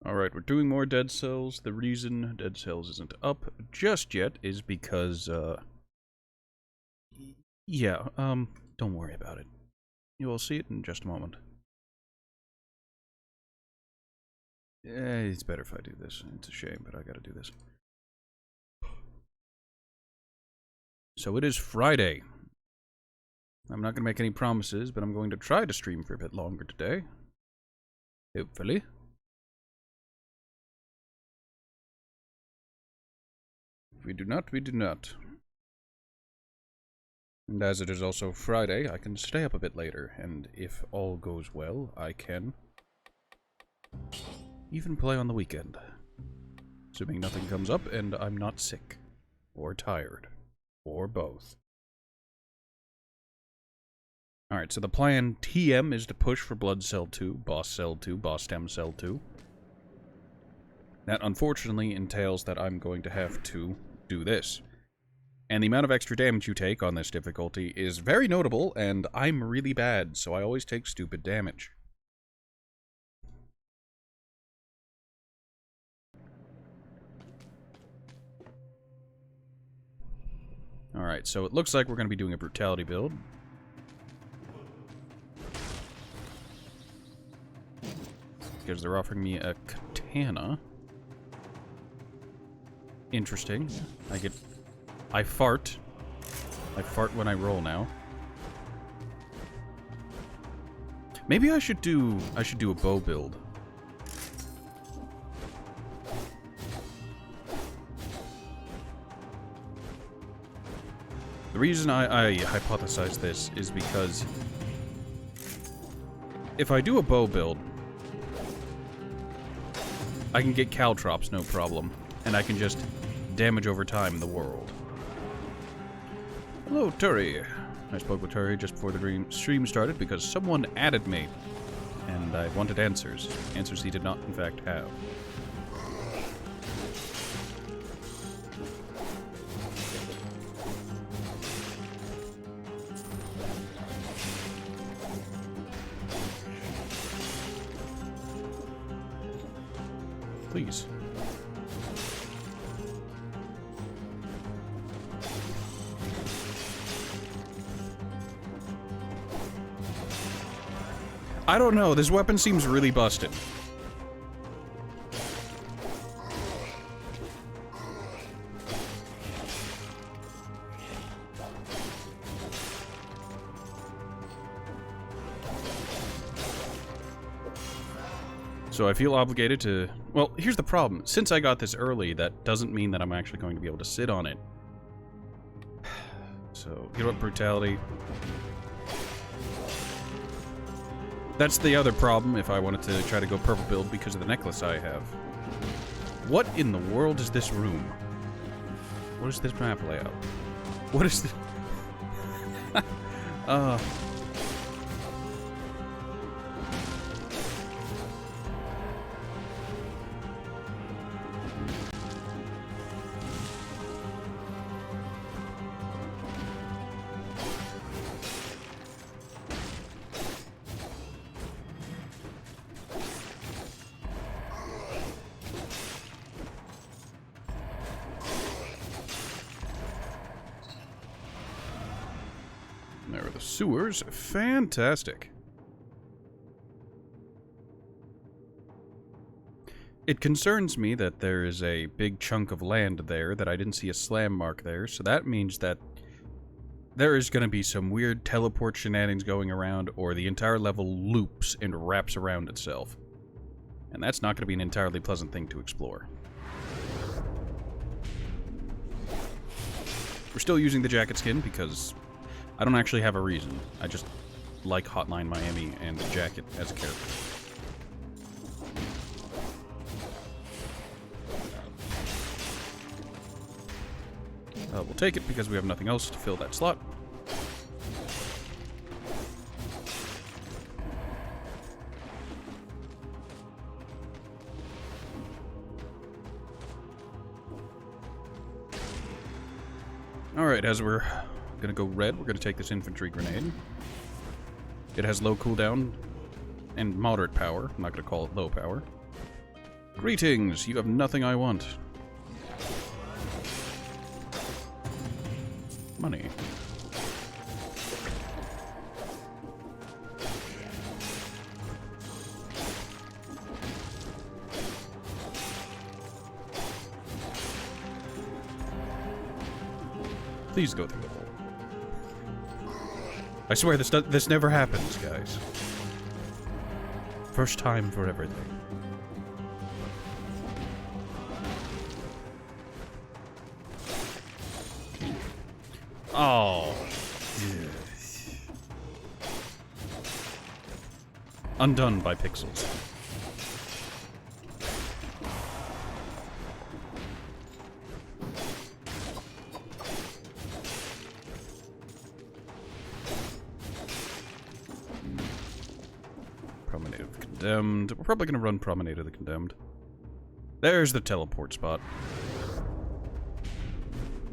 Alright, we're doing more Dead Cells. The reason Dead Cells isn't up just yet is because, don't worry about it. You will see it in just a moment. It's better if I do this. It's a shame, but I gotta do this. So it is Friday. I'm not gonna make any promises, but I'm going to try to stream for a bit longer today. Hopefully. If we do not, we do not. And as it is also Friday, I can stay up a bit later, and if all goes well, I can even play on the weekend. Assuming nothing comes up and I'm not sick, or tired, or both. Alright, so the plan TM is to push for Blood Cell 2, Boss Cell 2, Boss Stem Cell 2. That unfortunately entails that I'm going to have to do this. And the amount of extra damage you take on this difficulty is very notable, and I'm really bad, so I always take stupid damage. Alright, so it looks like we're going to be doing a brutality build. Because they're offering me a katana. Interesting. I fart. I fart when I roll now. Maybe I should do a bow build. The reason I hypothesize this is because if I do a bow build, I can get caltrops no problem, and I can just damage over time the world. Hello, Turi. I spoke with Turi just before the stream started because someone added me, and I wanted answers. Answers he did not, in fact, have. Please. I don't know, this weapon seems really busted. So I feel obligated to... Well, here's the problem. Since I got this early, that doesn't mean that I'm actually going to be able to sit on it. So, you know what, brutality... That's the other problem if I wanted to try to go purple build because of the necklace I have. What in the world is this room? What is this map layout? What is this? There are the sewers. Fantastic. It concerns me that there is a big chunk of land there that I didn't see a slam mark there, so that means that there is going to be some weird teleport shenanigans going around, or the entire level loops and wraps around itself. And that's not going to be an entirely pleasant thing to explore. We're still using the jacket skin because I don't actually have a reason. I just like Hotline Miami and the jacket as a character. We'll take it because we have nothing else to fill that slot. Alright, as we're gonna go red, we're gonna take this infantry grenade. It has low cooldown and moderate power. I'm not gonna call it low power. Greetings, you have nothing I want. Money. Please go through the hole. I swear this never happens, guys. First time for everything. Oh. Yes. Undone by pixels. Promenade of the Condemned. We're probably going to run Promenade of the Condemned. There's the teleport spot.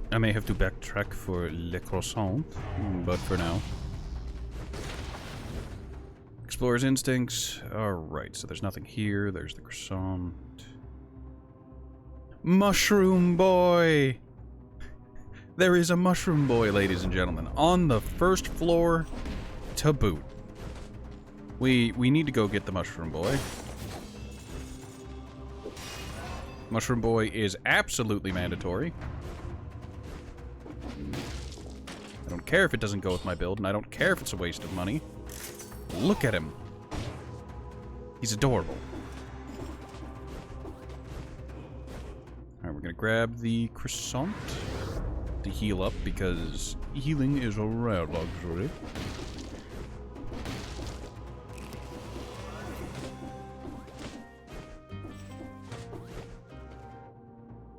I may have to backtrack for Le Croissant, but for now. Explorer's Instincts. Alright, so there's nothing here. There's the Croissant. Mushroom Boy! There is a Mushroom Boy, ladies and gentlemen, on the first floor to boot. We need to go get the Mushroom Boy. Mushroom Boy is absolutely mandatory. I don't care if it doesn't go with my build, and I don't care if it's a waste of money. Look at him. He's adorable. Alright, we're gonna grab the croissant to heal up, because healing is a rare luxury.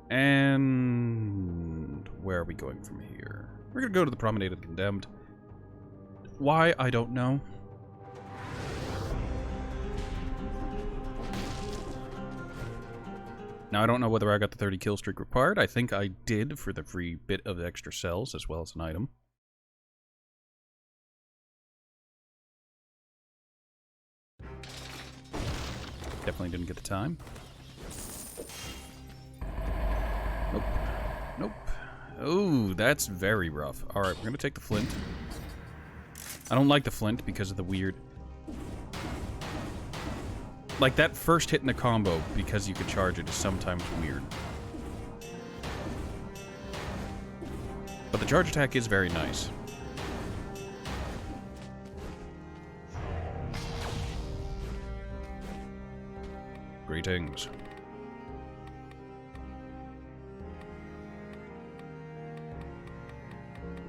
And where are we going from here? We're gonna go to the Promenade of the Condemned. Why? I don't know. Now, I don't know whether I got the 30 kill streak required. I think I did for the free bit of extra cells as well as an item. Definitely didn't get the time. Nope. Nope. Oh, that's very rough. Alright, we're gonna take the flint. I don't like the flint because of the weird... Like, that first hit in the combo, because you could charge it, is sometimes weird. But the charge attack is very nice. Greetings.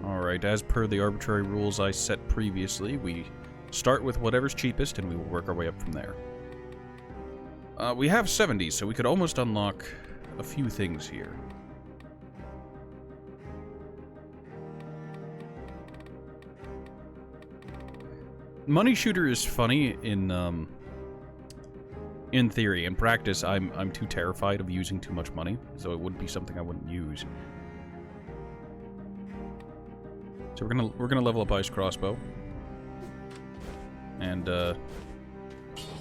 Alright, as per the arbitrary rules I set previously, we start with whatever's cheapest and we will work our way up from there. We have 70, so we could almost unlock a few things here. Money Shooter is funny in theory. In practice, I'm too terrified of using too much money, so it would be something I wouldn't use. So we're gonna level up Ice Crossbow, and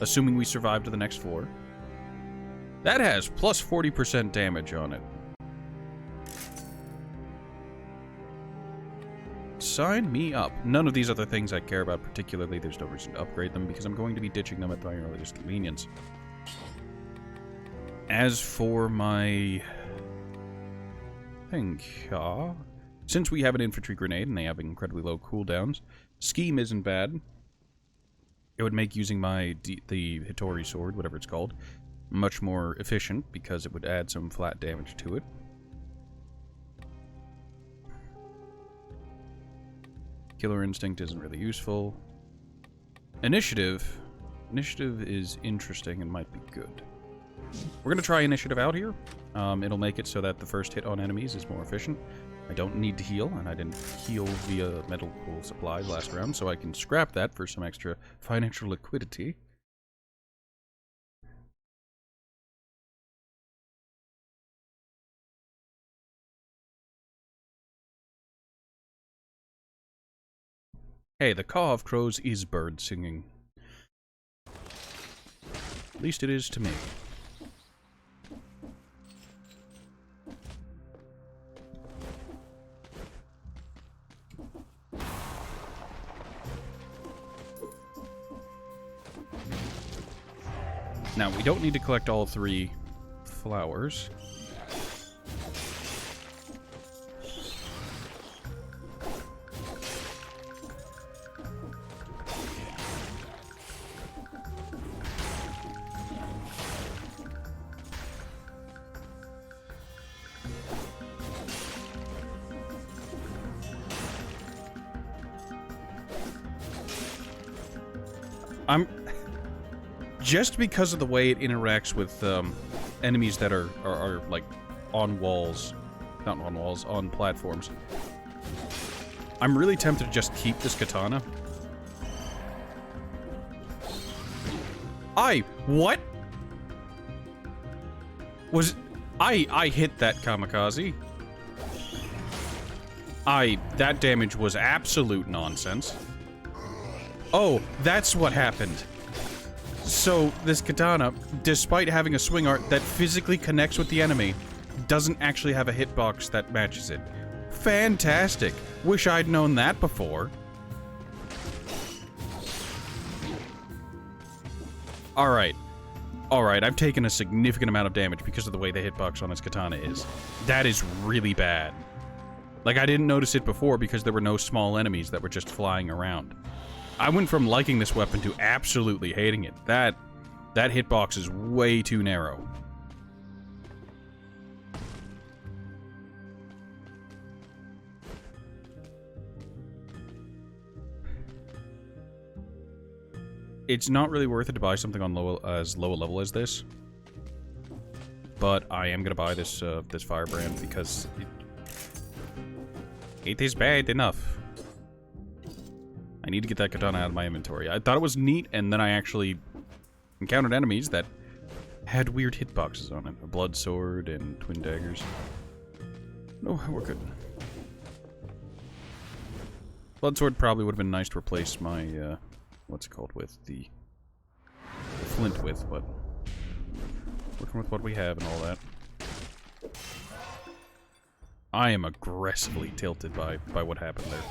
assuming we survive to the next floor, that has plus 40% damage on it. Sign me up. None of these other things I care about particularly. There's no reason to upgrade them because I'm going to be ditching them at my earliest convenience. As for my thing, since we have an infantry grenade and they have incredibly low cooldowns, scheme isn't bad. It would make using the Hitori sword, whatever it's called, much more efficient because it would add some flat damage to it. Killer Instinct isn't really useful. Initiative is interesting and might be good. We're going to try Initiative out here. It'll make it so that the first hit on enemies is more efficient. I don't need to heal, and I didn't heal via medical supplies last round, so I can scrap that for some extra financial liquidity. Hey, the caw of crows is bird singing. At least it is to me. Now, we don't need to collect all 3 flowers. Just because of the way it interacts with enemies that are like on walls, not on walls, on platforms, I'm really tempted to just keep this katana. What? Was I hit that kamikaze? That damage was absolute nonsense. Oh, that's what happened. So, this katana, despite having a swing art that physically connects with the enemy, doesn't actually have a hitbox that matches it. Fantastic! Wish I'd known that before. Alright. Alright, I've taken a significant amount of damage because of the way the hitbox on this katana is. That is really bad. Like, I didn't notice it before because there were no small enemies that were just flying around. I went from liking this weapon to absolutely hating it. That hitbox is way too narrow. It's not really worth it to buy something on as low a level as this. But I am gonna buy this this firebrand because it is bad enough. I need to get that katana out of my inventory. I thought it was neat, and then I actually encountered enemies that had weird hitboxes on it. A blood sword and twin daggers. No, we're good. Blood sword probably would have been nice to replace my, what's it called with? The flint with, but working with what we have and all that. I am aggressively tilted by what happened there.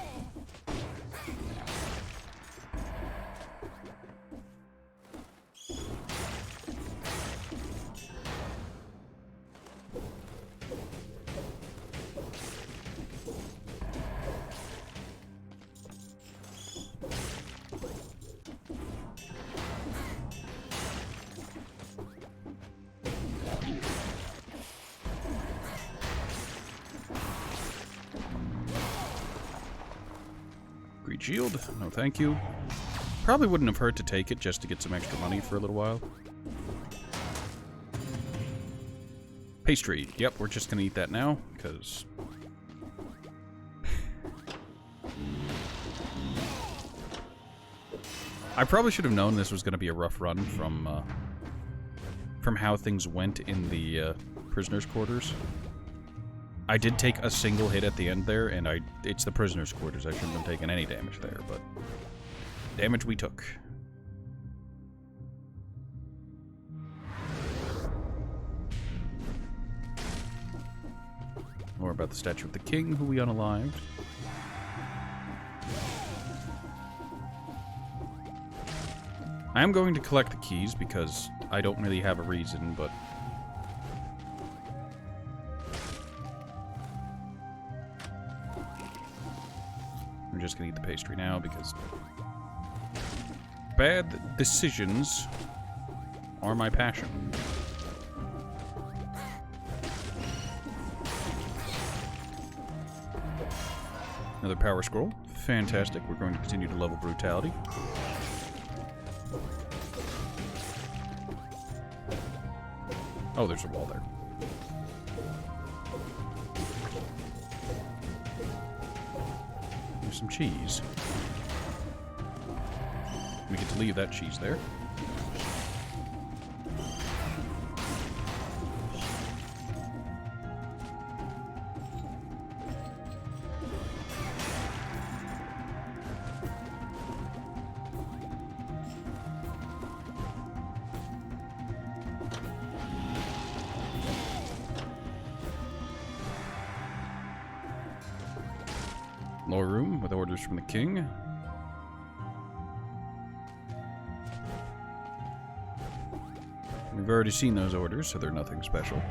Greed shield. No, thank you. Probably wouldn't have hurt to take it just to get some extra money for a little while. Pastry. Yep, we're just gonna eat that now, because... I probably should have known this was gonna be a rough run from how things went in the prisoners' quarters. I did take a single hit at the end there, and it's the prisoners' quarters. I shouldn't have taken any damage there, but damage we took. More about the statue of the king, who we unalived. I am going to collect the keys because I don't really have a reason, but... I'm just gonna eat the pastry now because bad decisions are my passion. Another power scroll. Fantastic. We're going to continue to level brutality. Oh, there's a wall there. There's some cheese. We get to leave that cheese there. Lower room with orders from the king. We've already seen those orders, so they're nothing special.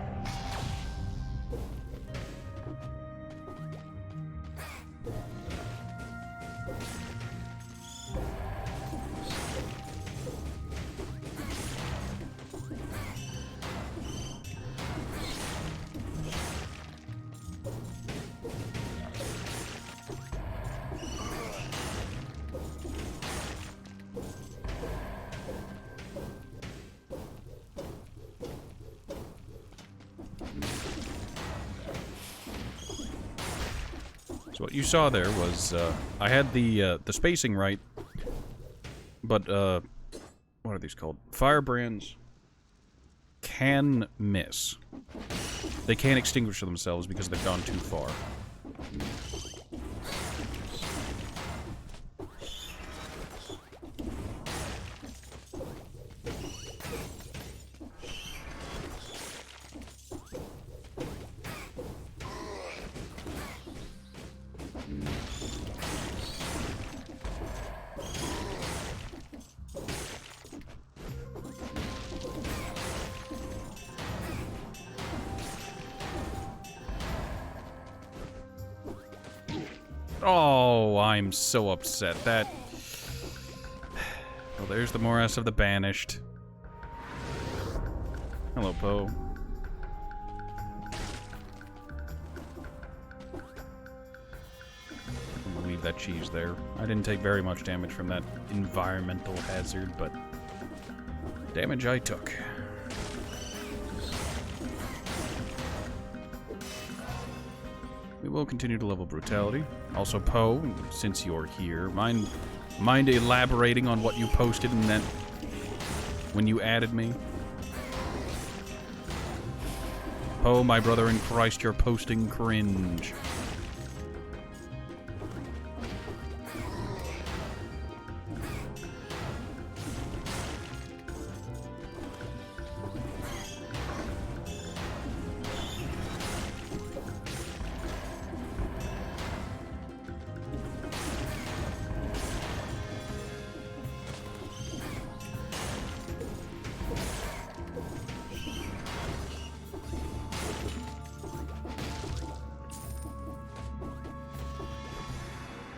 So what you saw there was, I had the spacing right, but, what are these called? Firebrands can miss. They can't extinguish themselves because they've gone too far. Oh, I'm so upset. That... Well, there's the morass of the banished. Hello, Poe. I'm gonna leave that cheese there. I didn't take very much damage from that environmental hazard, but... damage I took. We will continue to level brutality. Also, Poe, since you're here, mind elaborating on what you posted and then when you added me? Poe, my brother in Christ, you're posting cringe.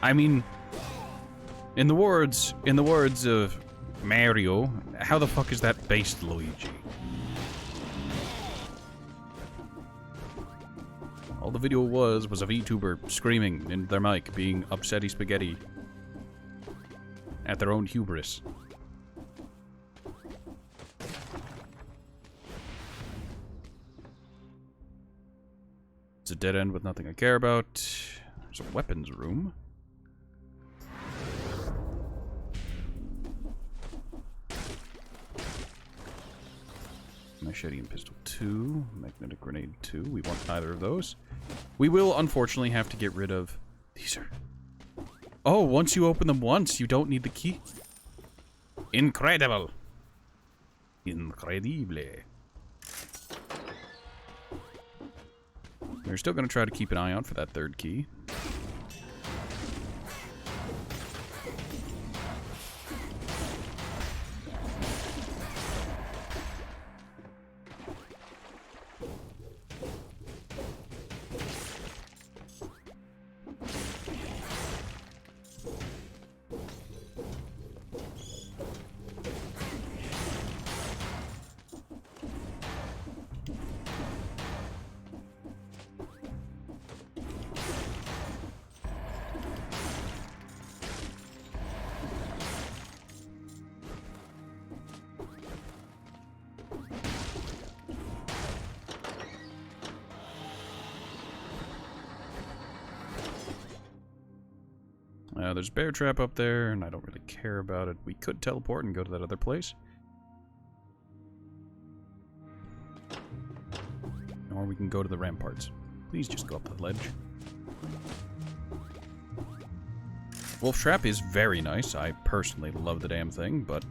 I mean, in the words of Mario, how the fuck is that based, Luigi? All the video was a VTuber screaming in their mic, being upsetty spaghetti at their own hubris. It's a dead end with nothing I care about. There's a weapons room. Machete and pistol 2, magnetic grenade 2. We want neither of those. We will, unfortunately, have to get rid of... These are... Oh, once you open them once, you don't need the key. Incredible. Incredible. We're still going to try to keep an eye out for that third key. There's a bear trap up there, and I don't really care about it. We could teleport and go to that other place. Or we can go to the ramparts. Please just go up the ledge. Wolf trap is very nice. I personally love the damn thing, but...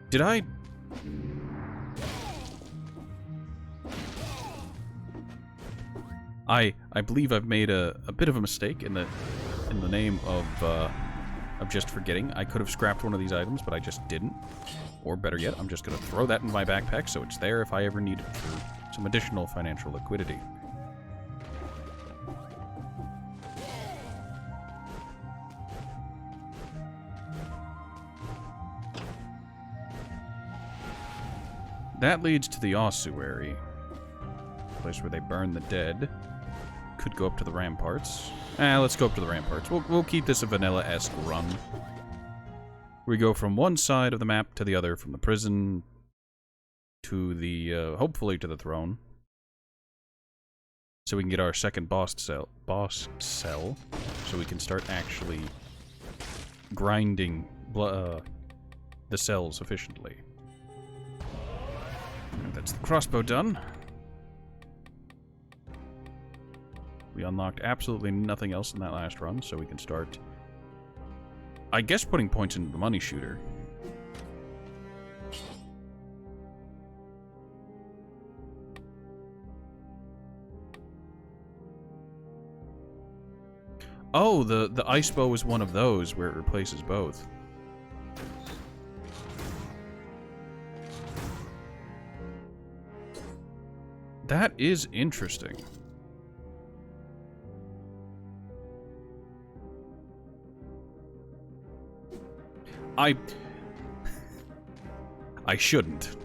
Did I... I believe I've made a bit of a mistake in the name of of just forgetting. I could have scrapped one of these items, but I just didn't. Or better yet, I'm just going to throw that in my backpack so it's there if I ever need it for some additional financial liquidity. That leads to the ossuary, place where they burn the dead. Could go up to the ramparts. Let's go up to the ramparts. We'll keep this a vanilla-esque run. We go from one side of the map to the other, from the prison to the, hopefully to the throne. So we can get our second boss cell, so we can start actually grinding the cells efficiently. And that's the crossbow done. We unlocked absolutely nothing else in that last run, so we can start, I guess, putting points into the money shooter. Oh, the ice bow is one of those where it replaces both. That is interesting. I shouldn't.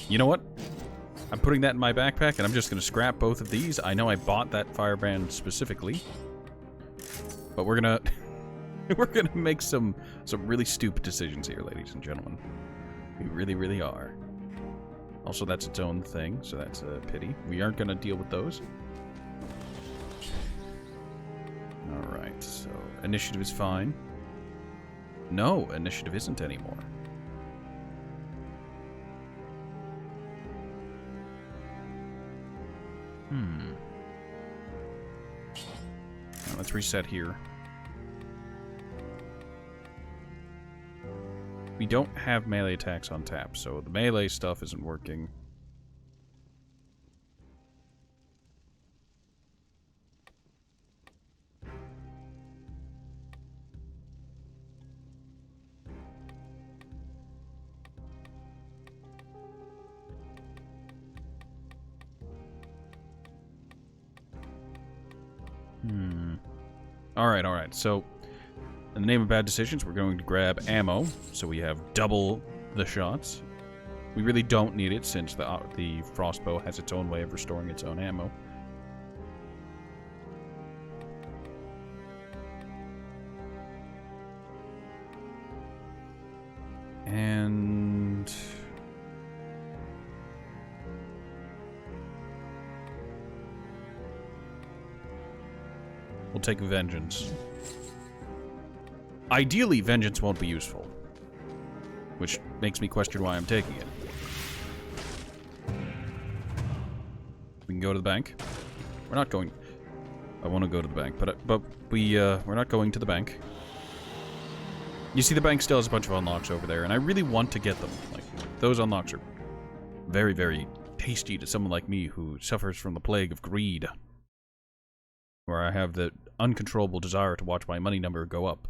You know what? I'm putting that in my backpack, and I'm just going to scrap both of these. I know I bought that firebrand specifically, but we're gonna we're gonna make some really stupid decisions here, ladies and gentlemen. We really, really are. Also, that's its own thing, so that's a pity. We aren't going to deal with those. Alright, so initiative is fine. No, initiative isn't anymore. Now, let's reset here. We don't have melee attacks on tap, so the melee stuff isn't working. Alright, so in the name of bad decisions, we're going to grab ammo, so we have double the shots. We really don't need it, since the frostbow has its own way of restoring its own ammo. And we'll take vengeance. Ideally, vengeance won't be useful, which makes me question why I'm taking it. We can go to the bank. We're not going. I want to go to the bank, but we're not going to the bank. You see, the bank still has a bunch of unlocks over there, and I really want to get them. Like, those unlocks are very, very tasty to someone like me who suffers from the plague of greed, where I have the uncontrollable desire to watch my money number go up.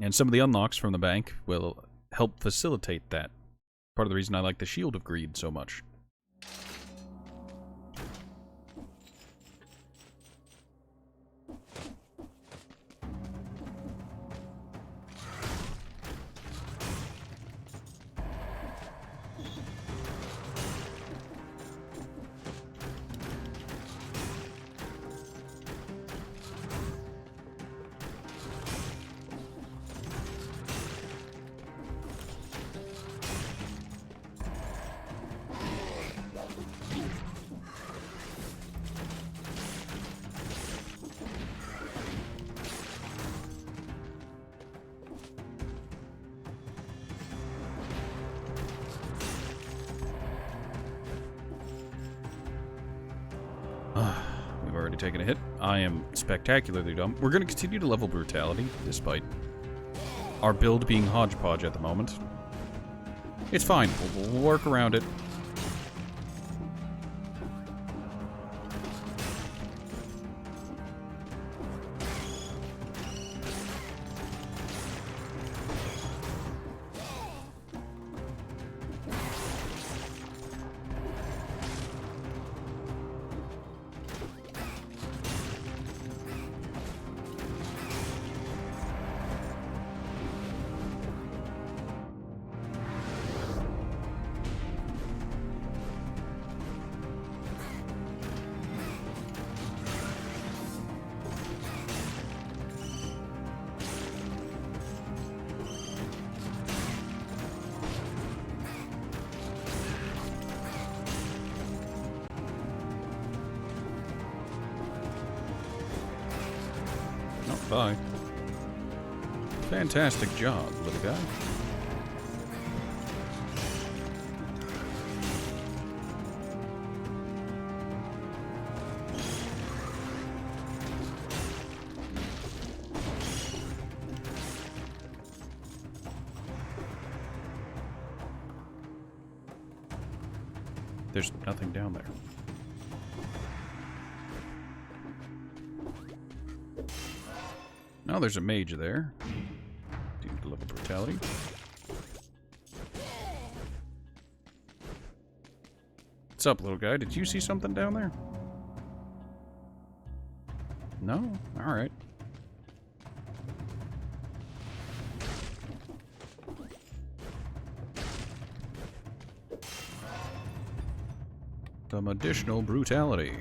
And some of the unlocks from the bank will help facilitate that. Part of the reason I like the Shield of Greed so much. We've already taken a hit. I am spectacularly dumb. We're going to continue to level brutality, despite our build being hodgepodge at the moment. It's fine. We'll work around it. Bye. Fantastic job, little guy. There's nothing down there. Oh, there's a mage there. Deemed level brutality. What's up, little guy? Did you see something down there? No? Alright. Some additional brutality.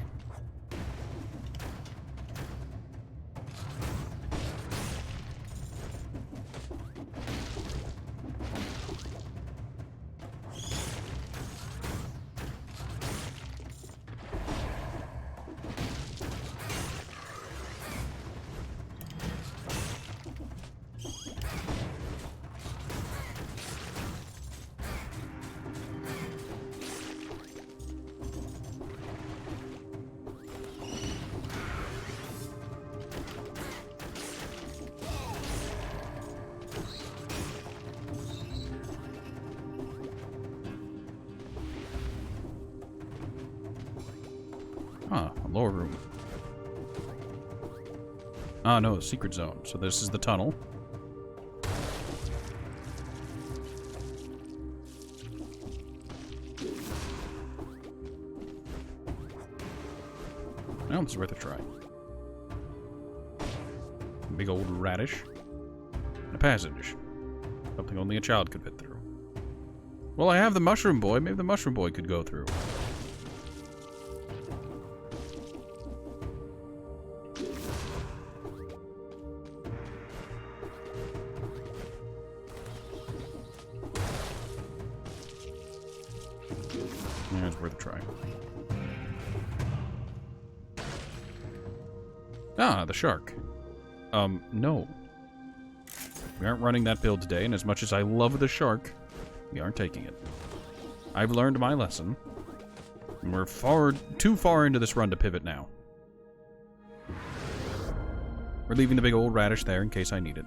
Ah, a lower room. Ah, no, a secret zone. So this is the tunnel. Well, it's worth a try. Big old radish. And a passage. Something only a child could fit through. Well, I have the mushroom boy. Maybe the mushroom boy could go through. Yeah, it's worth a try. Ah, the shark. No. We aren't running that build today, and as much as I love the shark, we aren't taking it. I've learned my lesson. And we're too far into this run to pivot now. We're leaving the big old radish there in case I need it.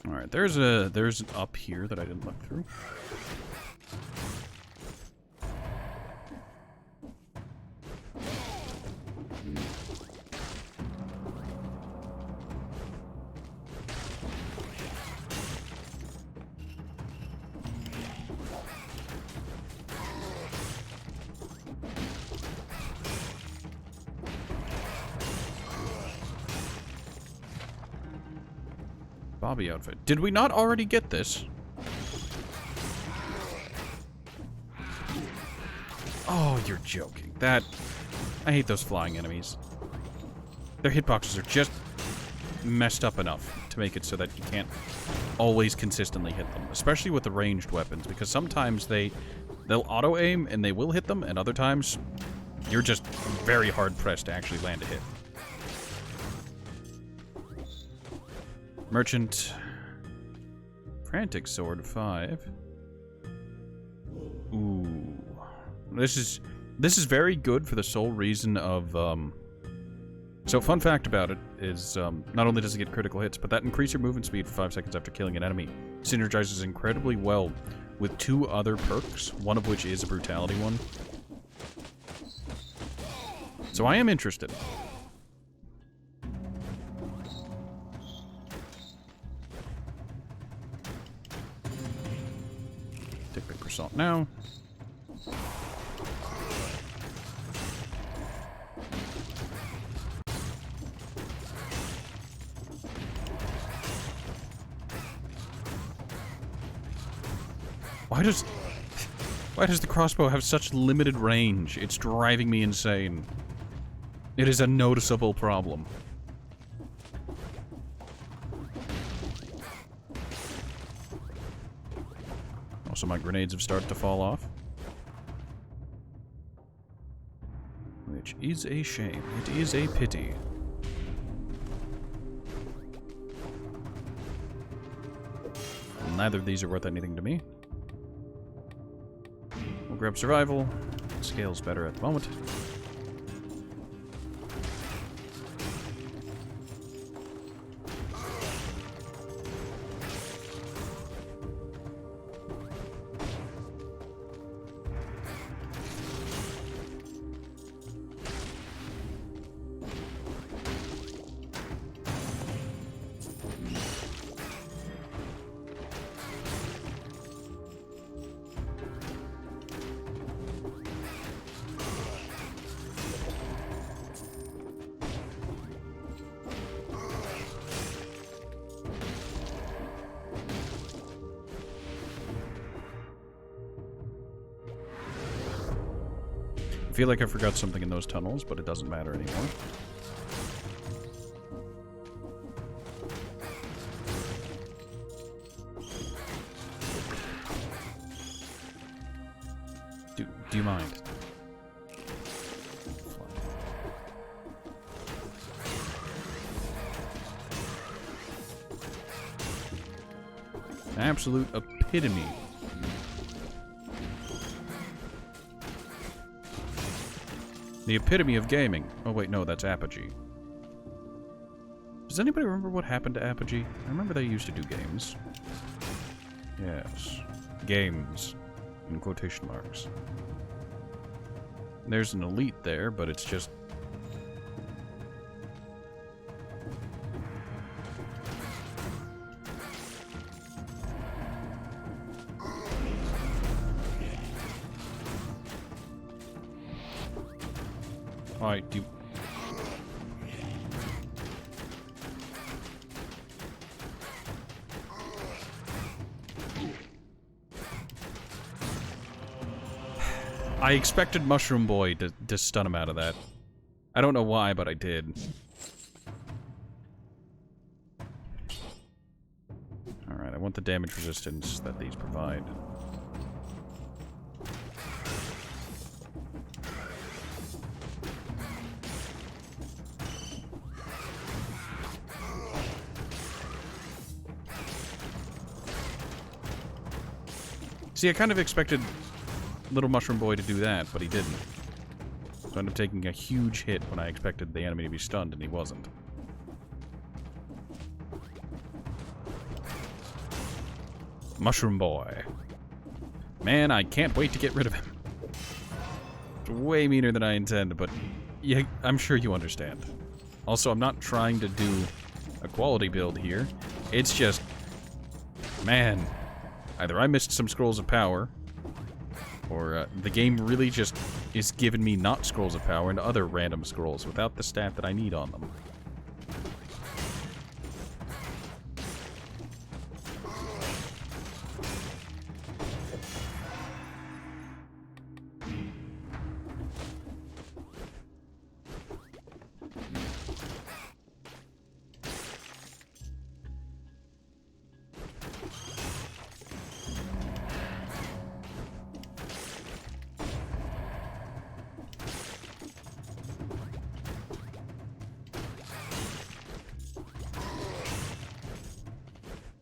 Alright, there's an up here that I didn't look through. Bobby outfit. Did we not already get this? Oh, you're joking. I hate those flying enemies. Their hitboxes are just messed up enough to make it so that you can't always consistently hit them, especially with the ranged weapons, because sometimes they'll auto-aim and they will hit them, and other times you're just very hard-pressed to actually land a hit. Merchant. Frantic Sword 5. Ooh. This is very good for the sole reason of, So, fun fact about it is, not only does it get critical hits, but that increase your movement speed for 5 seconds after killing an enemy synergizes incredibly well with 2 other perks, one of which is a brutality one. So I am interested. Take the croissant now. Why does the crossbow have such limited range? It's driving me insane. It is a noticeable problem. Also, my grenades have started to fall off. Which is a shame. It is a pity. Neither of these are worth anything to me. We'll grab survival. Scale's better at the moment. I feel like I forgot something in those tunnels, but it doesn't matter anymore. Do you mind? Absolute epitome. The epitome of gaming. Oh wait, no, that's Apogee. Does anybody remember what happened to Apogee? I remember they used to do games. Yes. Games. In quotation marks. There's an elite there, but it's just... Alright, do you... I expected Mushroom Boy to stun him out of that. I don't know why, but I did. Alright, I want the damage resistance that these provide. See, I kind of expected Little Mushroom Boy to do that, but he didn't. So I ended up taking a huge hit when I expected the enemy to be stunned, and he wasn't. Mushroom Boy. Man, I can't wait to get rid of him. It's way meaner than I intend, but yeah, I'm sure you understand. Also, I'm not trying to do a quality build here. It's just... Man... Either I missed some Scrolls of Power, or the game really just is giving me not Scrolls of Power and other random scrolls without the stat that I need on them.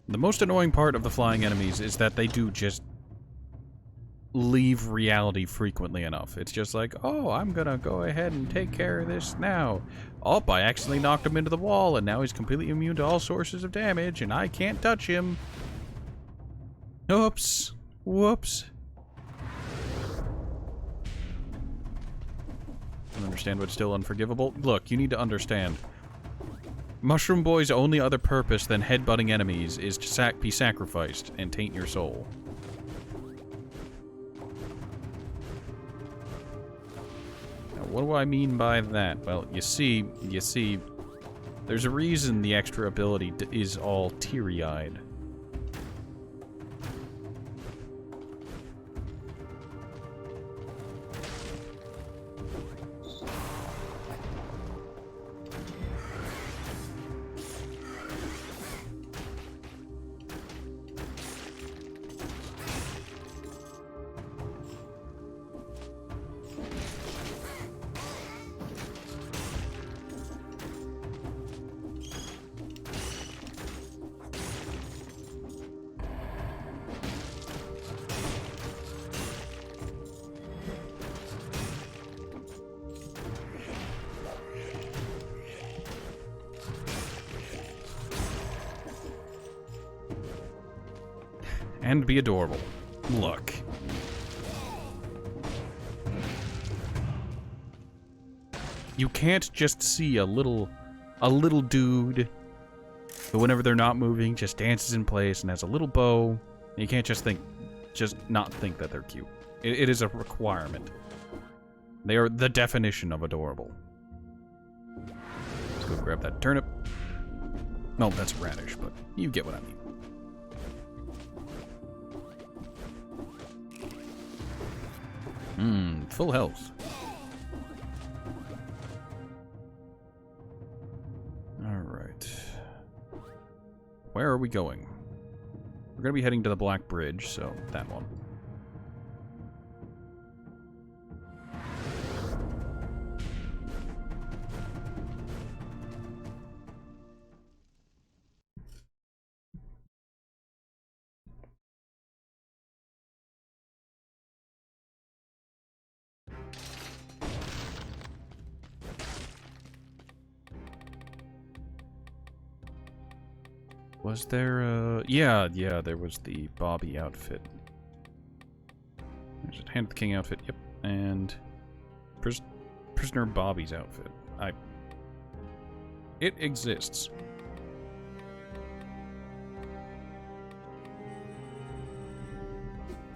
The most annoying part of the flying enemies is that they do just leave reality frequently enough. It's just like, oh, I'm gonna go ahead and take care of this now. Oh, I accidentally knocked him into the wall, and now he's completely immune to all sources of damage, and I can't touch him. Oops. Whoops. I don't understand what's still unforgivable. Look, you need to understand. Mushroom Boy's only other purpose than headbutting enemies is to be sacrificed and taint your soul. what do I mean by that? Well, you see, there's a reason the extra ability is all teary-eyed. And be adorable. Look. You can't just see a little dude who, whenever they're not moving, just dances in place and has a little bow. You can't just not think that they're cute. It is a requirement. They are the definition of adorable. Let's go grab that turnip. No, that's radish, but you get what I mean. Full health. Alright. Where are we going? We're gonna be heading to the Black Bridge, so that one. Was there a... Yeah, there was the Bobby outfit. There's a Hand of the King outfit, yep. And... Prisoner Bobby's outfit. It exists.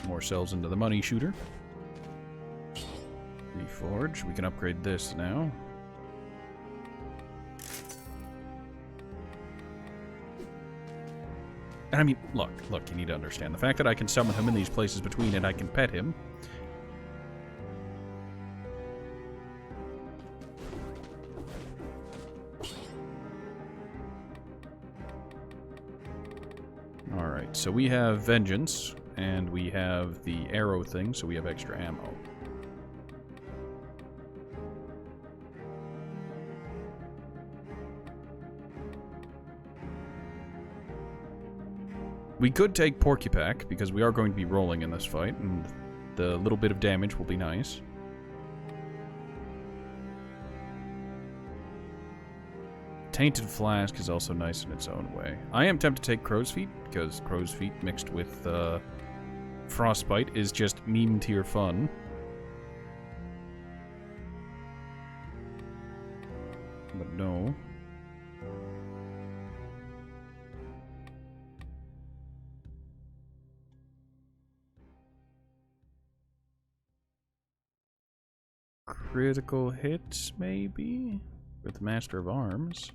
More cells into the money shooter. Reforge. We can upgrade this now. And I mean, look, you need to understand. The fact that I can summon him in these places between and I can pet him. Alright, so we have Vengeance, and we have the arrow thing, so we have extra ammo. We could take Porcupack, because we are going to be rolling in this fight, and the little bit of damage will be nice. Tainted Flask is also nice in its own way. I am tempted to take Crow's Feet, because Crow's Feet mixed with Frostbite is just meme tier fun. But no. Critical hits, maybe? With Master of Arms.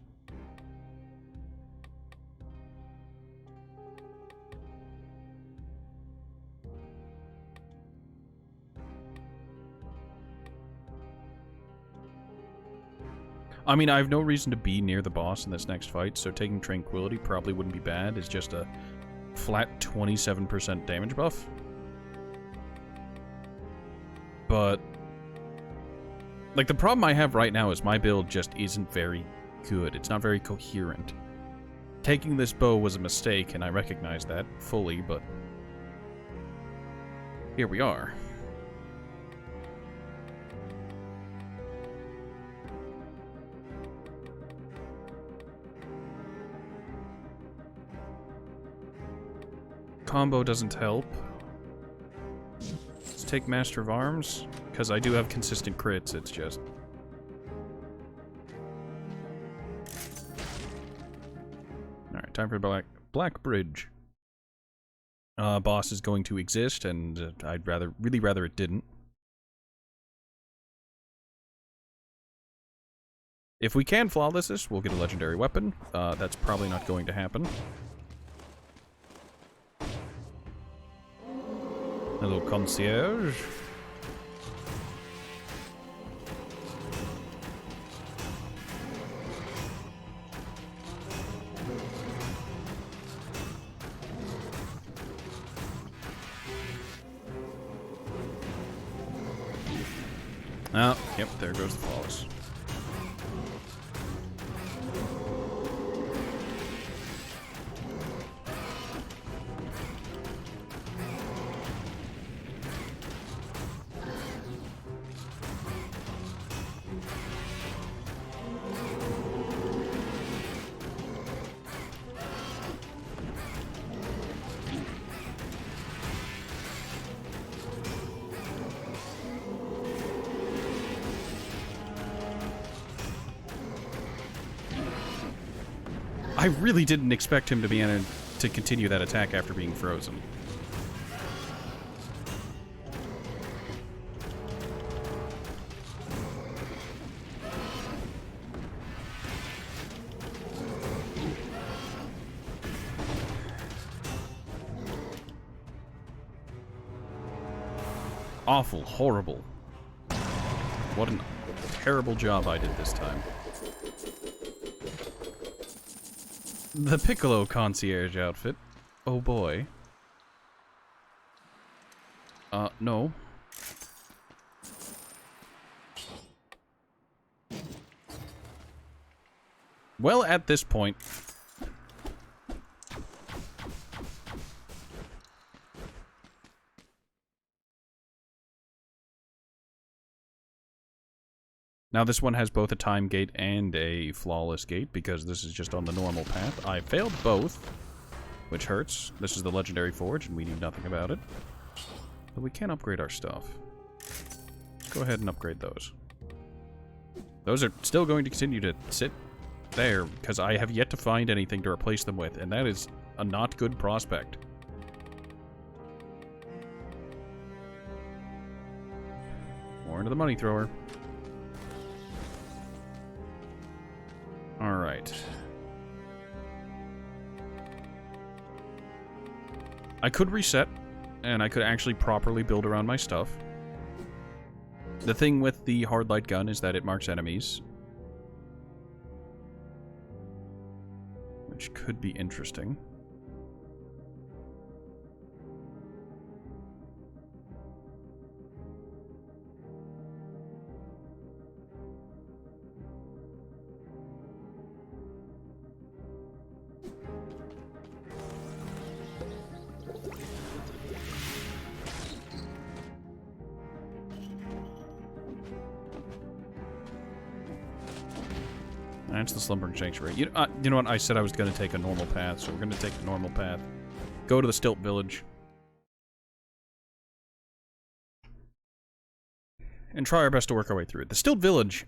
I mean, I have no reason to be near the boss in this next fight, so taking Tranquility probably wouldn't be bad. It's just a flat 27% damage buff. But... like, the problem I have right now is my build just isn't very good. It's not very coherent. Taking this bow was a mistake, and I recognize that fully, but... here we are. Combo doesn't help. Let's take Master of Arms. Because I do have consistent crits, it's just... alright, time for Black Bridge. Boss is going to exist, and I'd really rather it didn't. If we can flawless this, we'll get a legendary weapon. That's probably not going to happen. A little concierge. Oh, yep, there goes the flawless. I really didn't expect him to be to continue that attack after being frozen. Awful, horrible. What a terrible job I did this time. The Piccolo concierge outfit. Oh boy. No. Well, at this point... Now this one has both a time gate and a flawless gate, because this is just on the normal path. I failed both, which hurts. This is the legendary forge, and we knew nothing about it. But we can upgrade our stuff. Let's go ahead and upgrade those. Those are still going to continue to sit there, because I have yet to find anything to replace them with, and that is a not good prospect. More into the money thrower. Alright. I could reset, and I could actually properly build around my stuff. The thing with the hard light gun is that it marks enemies, which could be interesting. That's the Slumbering Sanctuary. You know what? I said I was going to take a normal path, so we're going to take the normal path. Go to the Stilt Village. And try our best to work our way through it. The Stilt Village...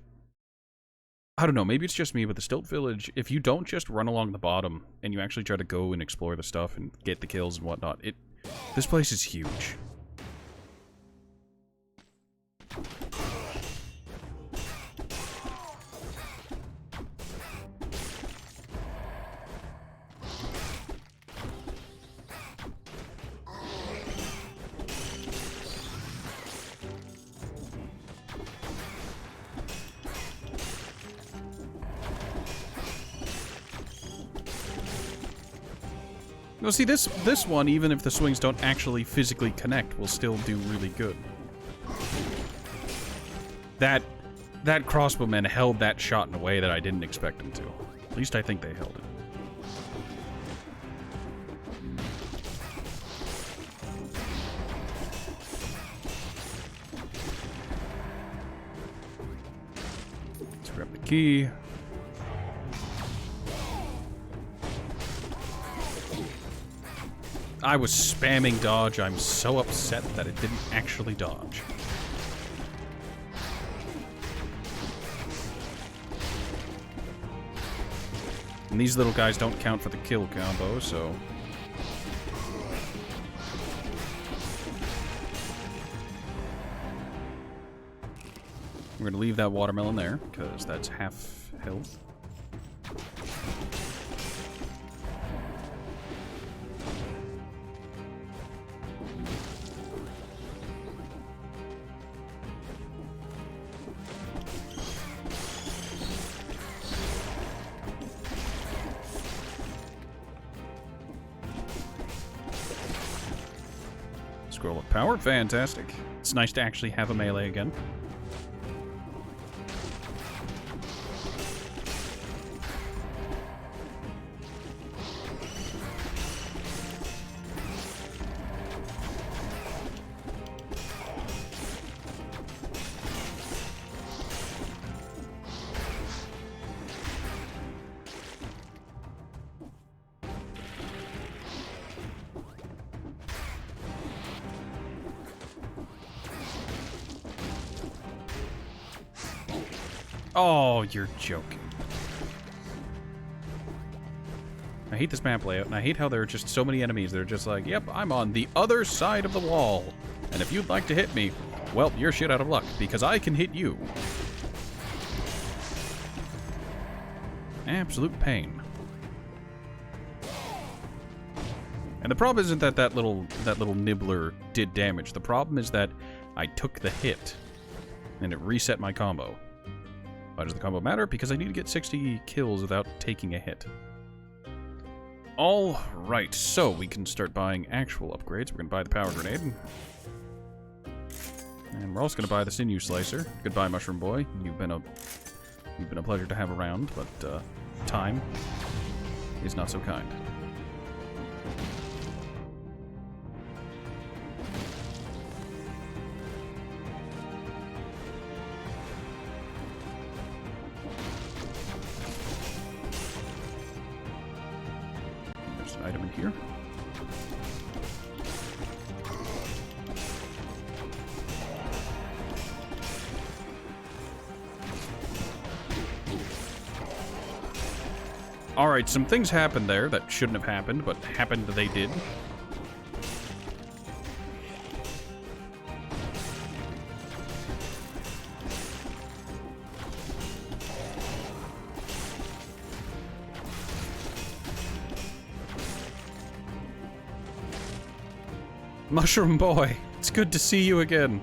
I don't know, maybe it's just me, but the Stilt Village, if you don't just run along the bottom, and you actually try to go and explore the stuff and get the kills and whatnot, this place is huge. No, see, this one, even if the swings don't actually physically connect, will still do really good. That crossbowman held that shot in a way that I didn't expect him to. At least I think they held it. Let's grab the key. I was spamming dodge. I'm so upset that it didn't actually dodge. And these little guys don't count for the kill combo, so... We're gonna leave that watermelon there, because that's half health. Scroll of power, fantastic. It's nice to actually have a melee again. Oh, you're joking. I hate this map layout, and I hate how there are just so many enemies that are just like, yep, I'm on the other side of the wall. And if you'd like to hit me, well, you're shit out of luck, because I can hit you. Absolute pain. And the problem isn't that that little nibbler did damage. The problem is that I took the hit, and it reset my combo. Why does the combo matter? Because I need to get 60 kills without taking a hit. Alright, so we can start buying actual upgrades. We're going to buy the power grenade. And we're also going to buy the sinew slicer. Goodbye, Mushroom Boy. You've been a pleasure to have around, but time is not so kind. Item in here. Alright, some things happened there that shouldn't have happened, but happened they did. Mushroom Boy, it's good to see you again.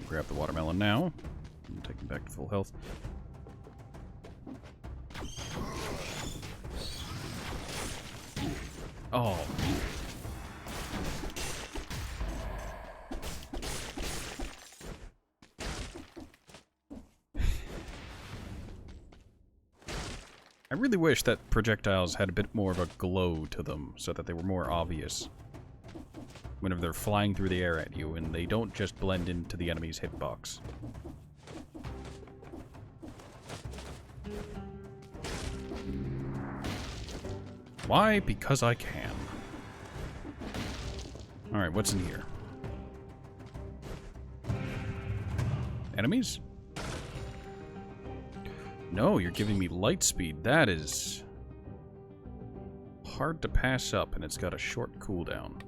Grab the watermelon now. I'm taking back to full health. Oh. I really wish that projectiles had a bit more of a glow to them so that they were more obvious whenever they're flying through the air at you, and they don't just blend into the enemy's hitbox. Why? Because I can. Alright, what's in here? Enemies? No, you're giving me light speed. That is hard to pass up, and it's got a short cooldown.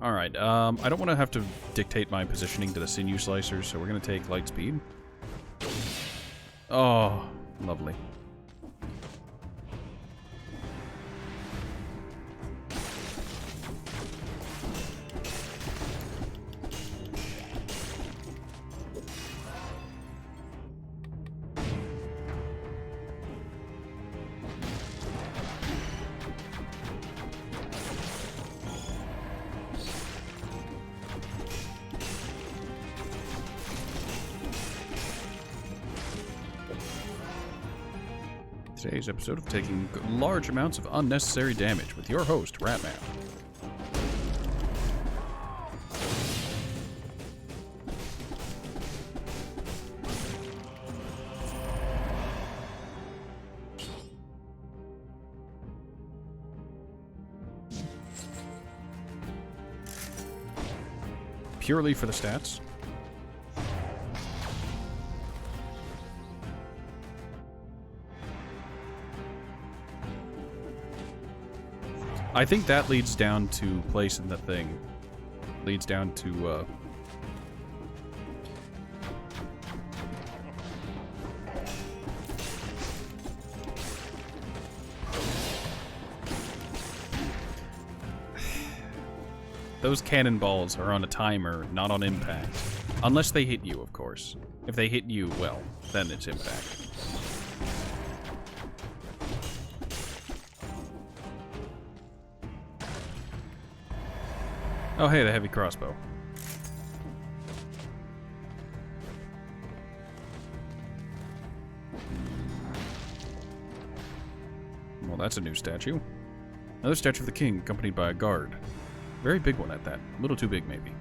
Alright, I don't want to have to dictate my positioning to the sinew slicers, so we're going to take light speed. Oh, lovely. Today's episode of taking large amounts of unnecessary damage with your host, Ratman. purely for the stats. I think that leads down to place in the thing. Leads down to, those cannonballs are on a timer, not on impact. Unless they hit you, of course. If they hit you, well, then it's impact. Oh, hey, the heavy crossbow. Well, that's a new statue. Another statue of the king, accompanied by a guard. Very big one at that. A little too big, maybe.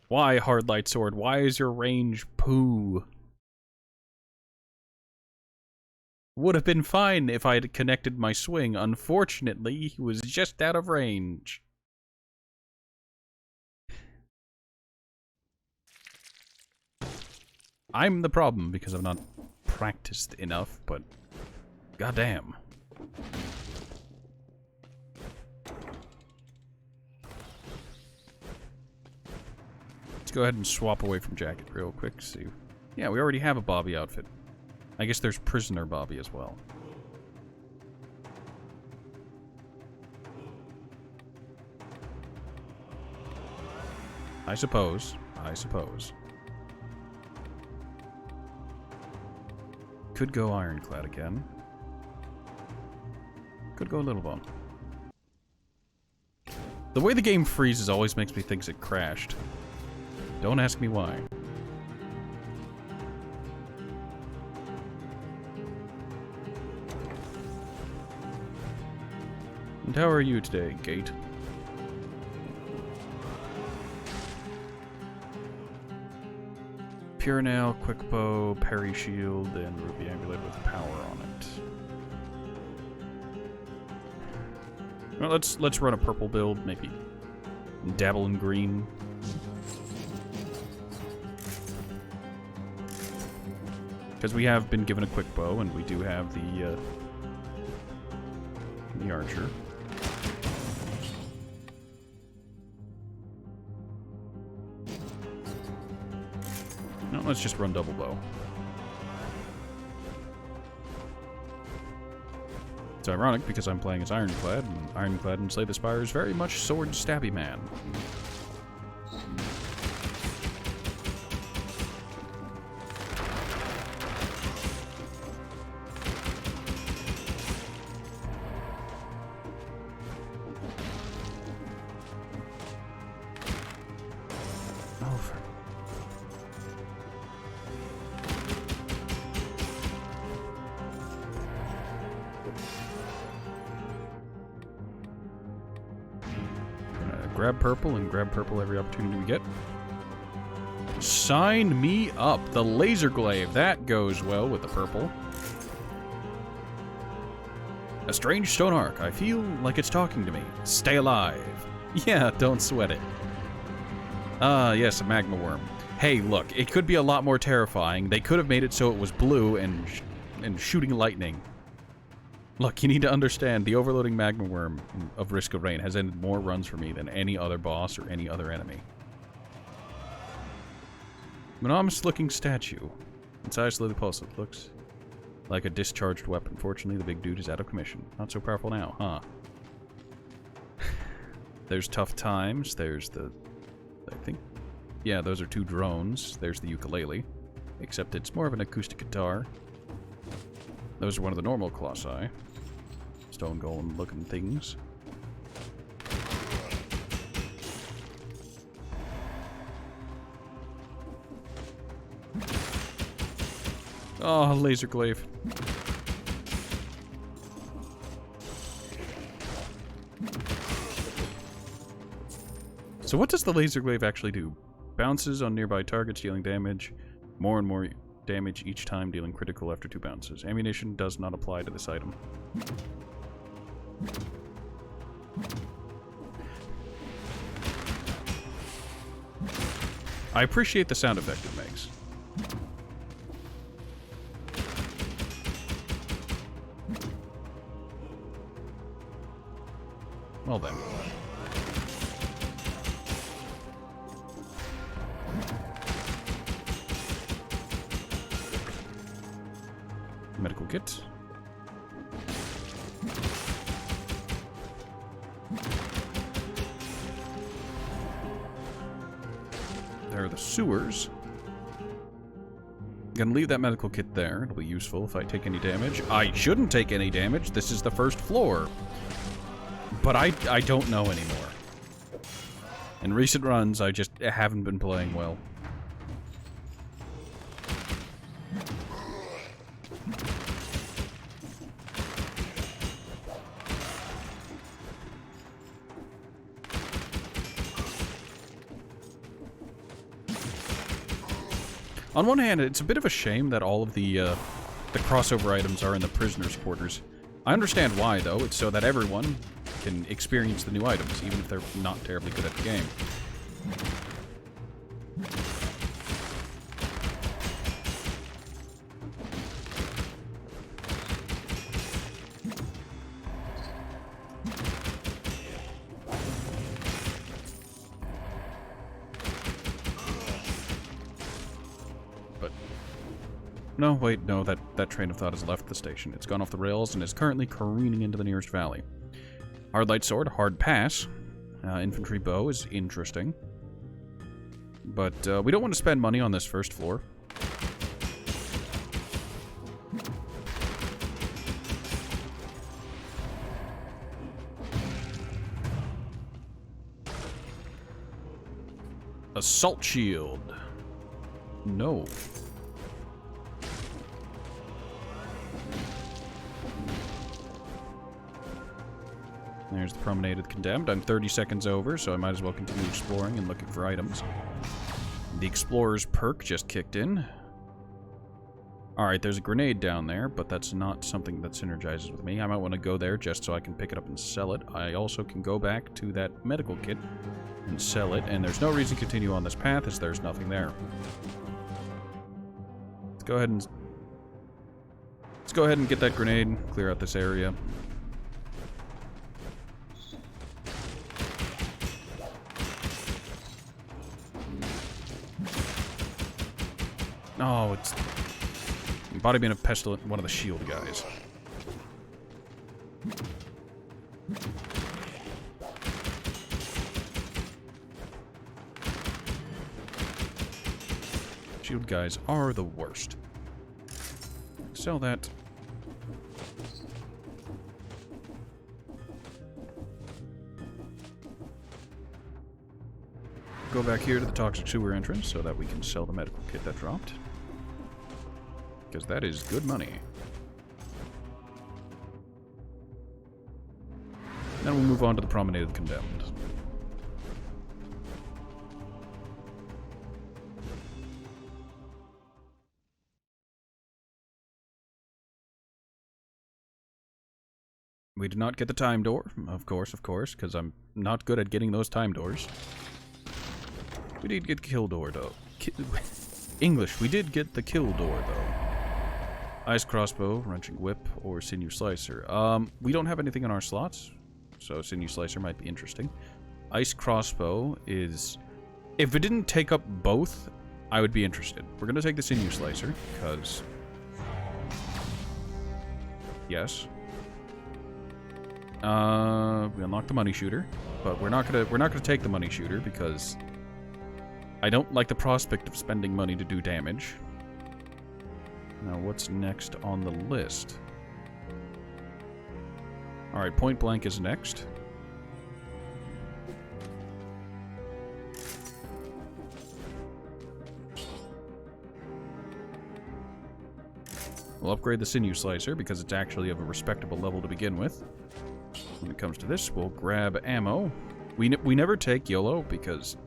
Why, hard light sword? Why is your range poo? Would have been fine if I had connected my swing. Unfortunately, he was just out of range. I'm the problem because I've not practiced enough, but goddamn. Let's go ahead and swap away from jacket real quick. See, yeah, we already have a Bobby outfit. I guess there's prisoner Bobby as well. I suppose. Could go ironclad again. Could go little bone. The way the game freezes always makes me think it crashed. Don't ask me why. And how are you today, Gate? Pure Nail, Quick Bow, Parry Shield, and Ruby Amulet with power on it. Well, let's run a purple build, maybe dabble in green. Because we have been given a Quick Bow, and we do have the Archer. No, let's just run double bow. It's ironic because I'm playing as Ironclad, and Ironclad in Slay the Spire is very much sword stabby man. Grab purple and grab purple every opportunity we get. Sign me up. The laser glaive. That goes well with the purple. A strange stone arc. I feel like it's talking to me. Stay alive. Yeah, don't sweat it. Yes, a magma worm. Hey, look, it could be a lot more terrifying. They could have made it so it was blue and shooting lightning. Look, you need to understand, the overloading magma worm of Risk of Rain has ended more runs for me than any other boss or any other enemy. Monogamous-looking statue. Its eyes slowly pulse. It looks like a discharged weapon. Fortunately, the big dude is out of commission. Not so powerful now, huh? There's Tough Times. There's the... I think... Yeah, those are two drones. There's the ukulele. Except it's more of an acoustic guitar. Those are one of the normal Colossi. Stone golem looking things. Oh, laser glaive. So what does the laser glaive actually do? Bounces on nearby targets, dealing damage. More and more damage each time, dealing critical after 2 bounces. Ammunition does not apply to this item. I appreciate the sound effect it makes. Well then. Medical kit. There are the sewers. Gonna leave that medical kit there. It'll be useful if I take any damage. I shouldn't take any damage. This is the first floor. But I don't know anymore. In recent runs, I just haven't been playing well. On one hand, it's a bit of a shame that all of the crossover items are in the prisoners' quarters. I understand why, though. It's so that everyone can experience the new items, even if they're not terribly good at the game. But no, wait, no, that train of thought has left the station. It's gone off the rails and is currently careening into the nearest valley. Hard light sword, hard pass. Infantry bow is interesting. But we don't want to spend money on this first floor. Assault shield. No. There's the Promenade of the Condemned. I'm 30 seconds over, so I might as well continue exploring and looking for items. The Explorer's perk just kicked in. Alright, there's a grenade down there, but that's not something that synergizes with me. I might want to go there just so I can pick it up and sell it. I also can go back to that medical kit and sell it, and there's no reason to continue on this path as there's nothing there. Let's go ahead and get that grenade, clear out this area. Oh, it's body being a pestilent, one of the shield guys. Shield guys are the worst. Sell that. Go back here to the toxic sewer entrance so that we can sell the medical kit that dropped. Because that is good money. Then we'll move on to the Promenade of the Condemned. We did not get the time door, of course, because I'm not good at getting those time doors. We did get the kill door, though. English, we did get the kill door, though. Ice crossbow, wrenching whip, or sinew slicer. We don't have anything in our slots, so sinew slicer might be interesting. Ice crossbow is... If it didn't take up both, I would be interested. We're going to take the sinew slicer, because... Yes. We unlock the money shooter, but we're not gonna take the money shooter because I don't like the prospect of spending money to do damage. Now, what's next on the list? Alright, point blank is next. We'll upgrade the sinew slicer because it's actually of a respectable level to begin with. When it comes to this, we'll grab ammo. We never take YOLO because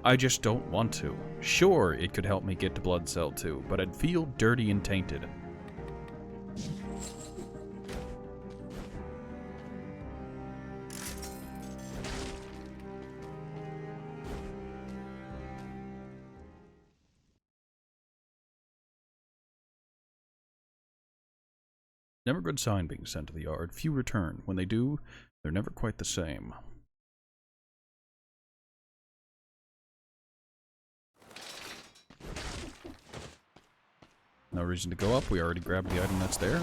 I just don't want to. Sure, it could help me get to Blood Cell 2, but I'd feel dirty and tainted. Never good sign being sent to the yard. Few return. When they do, they're never quite the same. No reason to go up. We already grabbed the item that's there.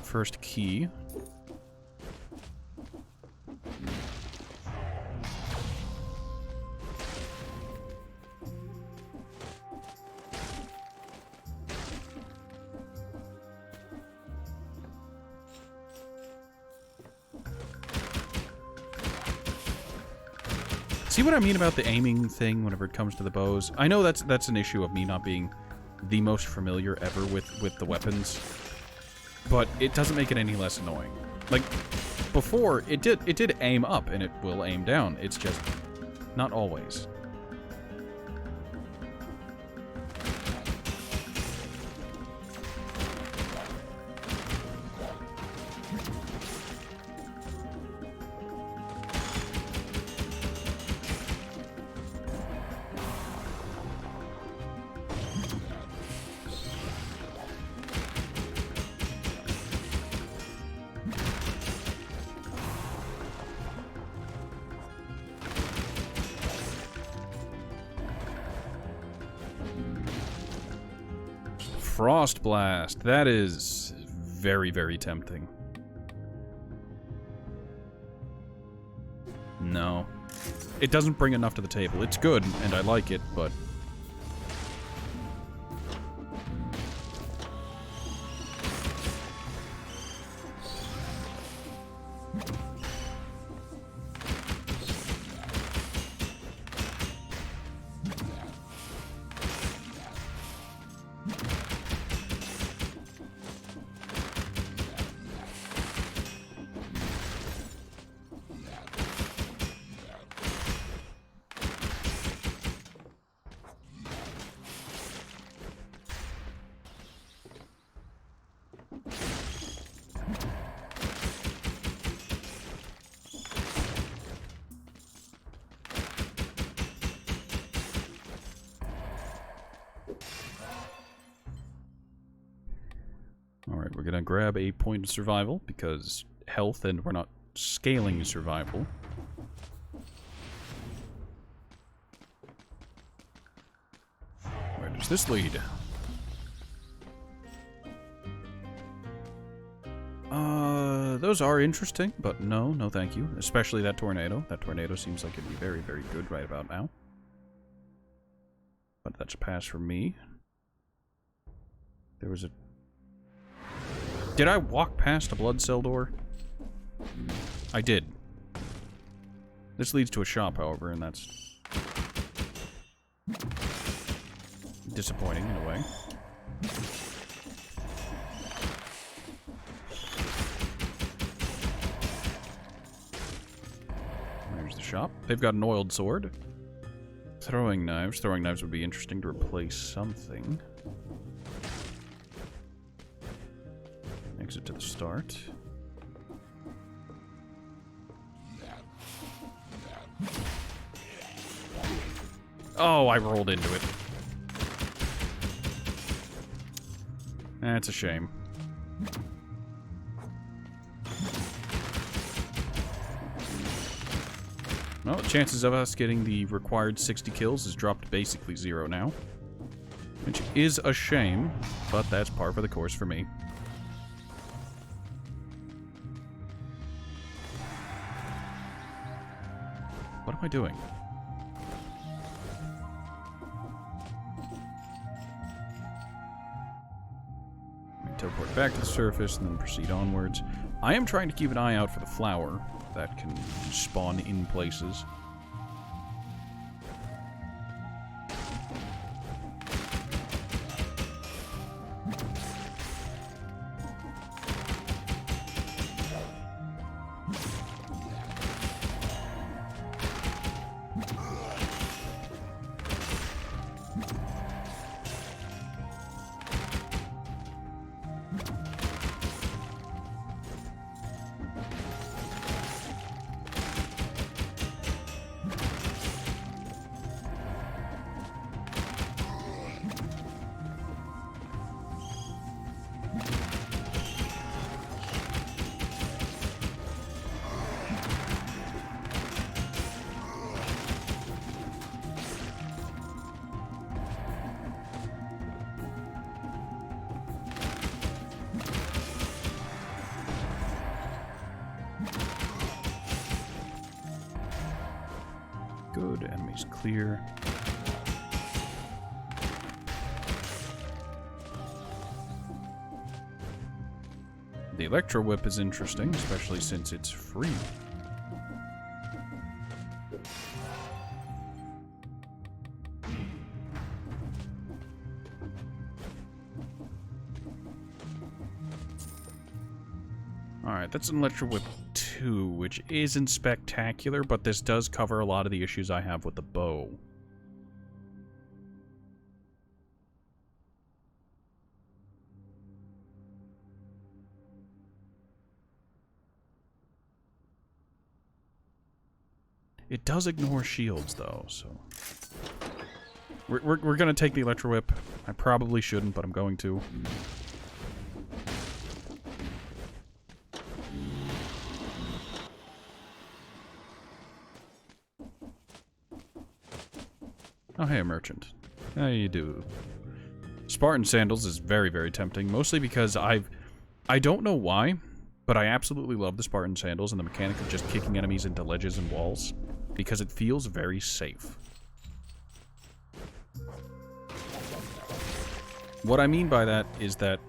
First key. See what I mean about the aiming thing whenever it comes to the bows? I know that's an issue of me not being the most familiar ever with the weapons, but it doesn't make it any less annoying. Like, before, it did aim up, and it will aim down. It's just not always. Frost Blast. That is very, very tempting. No. It doesn't bring enough to the table. It's good, and I like it, but... Alright, we're gonna grab a point of survival, because health, and we're not scaling survival. Where does this lead? Those are interesting, but no thank you. Especially that tornado. That tornado seems like it'd be very, very good right about now. But that's a pass for me. There was a... Did I walk past a blood cell door? I did. This leads to a shop, however, and that's... disappointing in a way. There's the shop. They've got an oiled sword. Throwing knives. Throwing knives would be interesting to replace something. Exit to the start. Oh, I rolled into it. That's a shame. Well, chances of us getting the required 60 kills has dropped to basically 0 now. Which is a shame, but that's par for the course for me. What am I doing? Teleport back to the surface and then proceed onwards. I am trying to keep an eye out for the flower that can spawn in places. clear. The Electro Whip is interesting, especially since it's free. Alright, that's an Electro Whip 2, which isn't spectacular, but this does cover a lot of the issues I have with the bow. It does ignore shields, though, so... We're gonna take the Electro Whip. I probably shouldn't, but I'm going to. Oh, hey, merchant. How you do? Spartan Sandals is very, very tempting, mostly because I don't know why, but I absolutely love the Spartan Sandals and the mechanic of just kicking enemies into ledges and walls, because it feels very safe. What I mean by that is that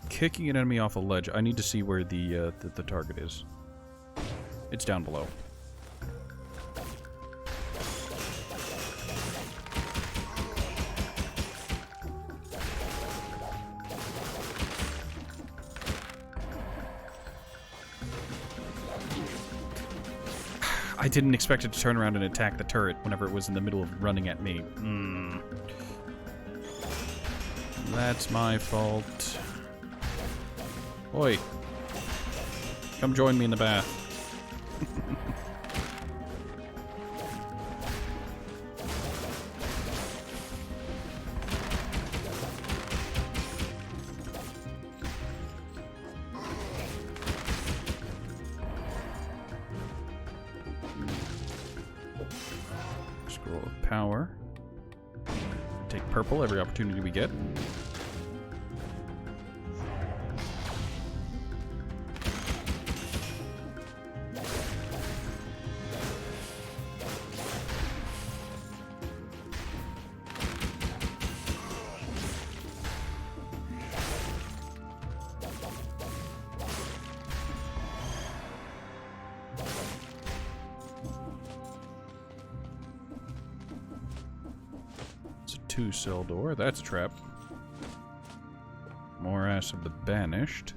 kicking an enemy off a ledge, I need to see where the target is. It's down below. I didn't expect it to turn around and attack the turret whenever it was in the middle of running at me. That's my fault. Oi. Come join me in the bath. Scroll of power. Take purple every opportunity we get. Two-cell door. That's a trap. Morass of the Banished.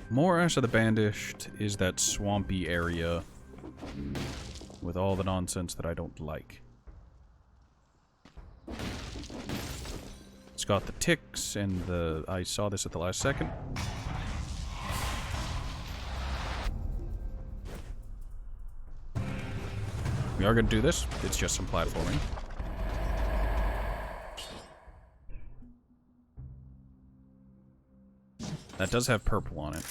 Morass of the Banished is that swampy area with all the nonsense that I don't like. It's got the ticks and the... I saw this at the last second. We are going to do this. It's just some platforming. That does have purple on it.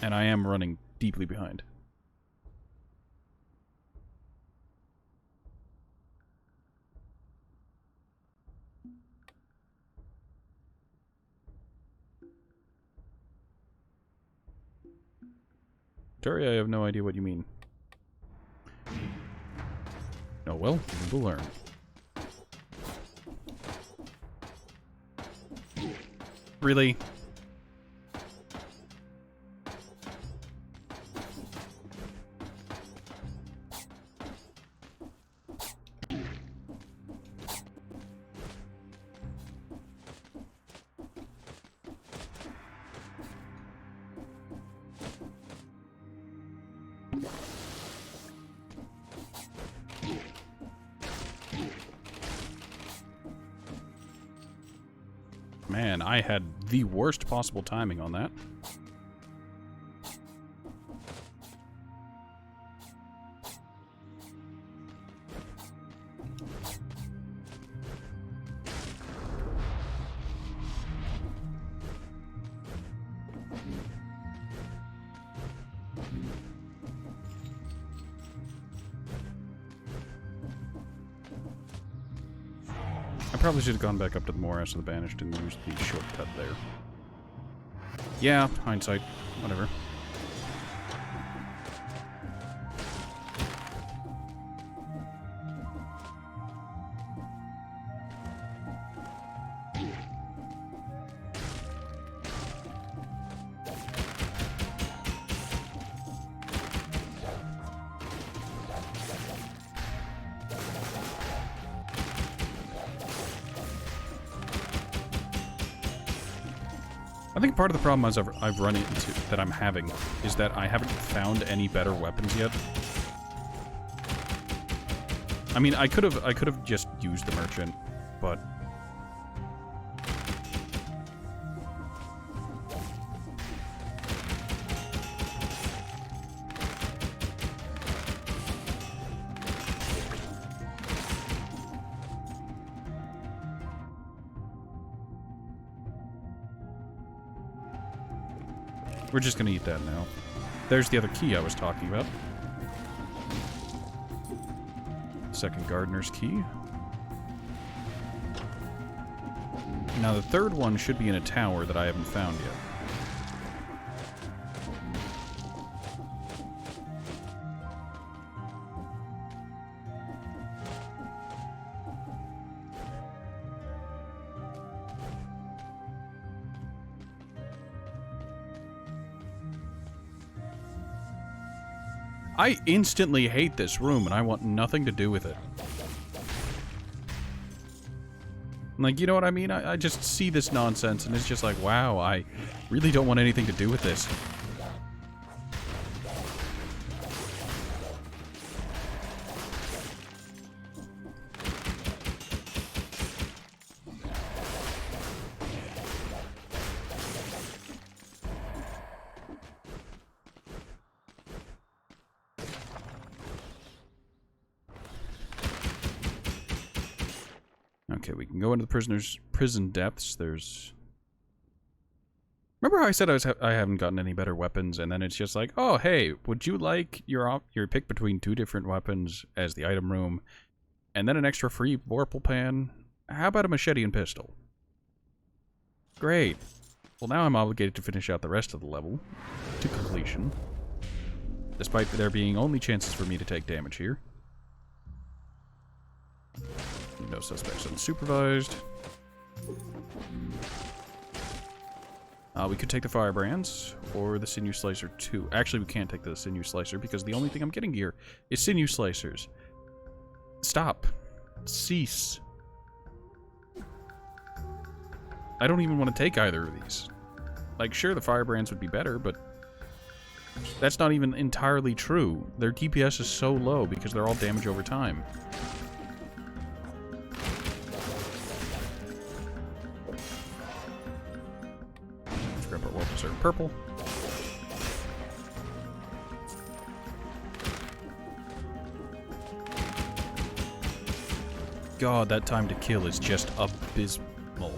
And I am running deeply behind. Terry, I have no idea what you mean. Oh well, we will learn. Really? Man, I had the worst possible timing on that. I probably should have gone back up to the Morass of the Banished and used the shortcut there. Yeah, hindsight. Whatever. I think part of the problem I've run into, that I'm having, is that I haven't found any better weapons yet. I mean, I could have just used the merchant, but we're just gonna eat that now. There's the other key I was talking about. Second gardener's key. Now the third one should be in a tower that I haven't found yet. I instantly hate this room, and I want nothing to do with it. Like, you know what I mean? I just see this nonsense, and it's just like, wow, I really don't want anything to do with this. Okay, we can go into the prison depths. There's... Remember how I said I haven't gotten any better weapons, and then it's just like, oh, hey, would you like your pick between 2 different weapons as the item room, and then an extra free vorpal pan? How about a machete and pistol? Great. Well, now I'm obligated to finish out the rest of the level to completion, despite there being only chances for me to take damage here. No suspects unsupervised. We could take the firebrands or the sinew slicer too. Actually, we can't take the sinew slicer because the only thing I'm getting here is sinew slicers. Stop. Cease. I don't even want to take either of these. Like, sure, the firebrands would be better, but that's not even entirely true. Their DPS is so low because they're all damage over time. Purple. God, that time to kill is just abysmal.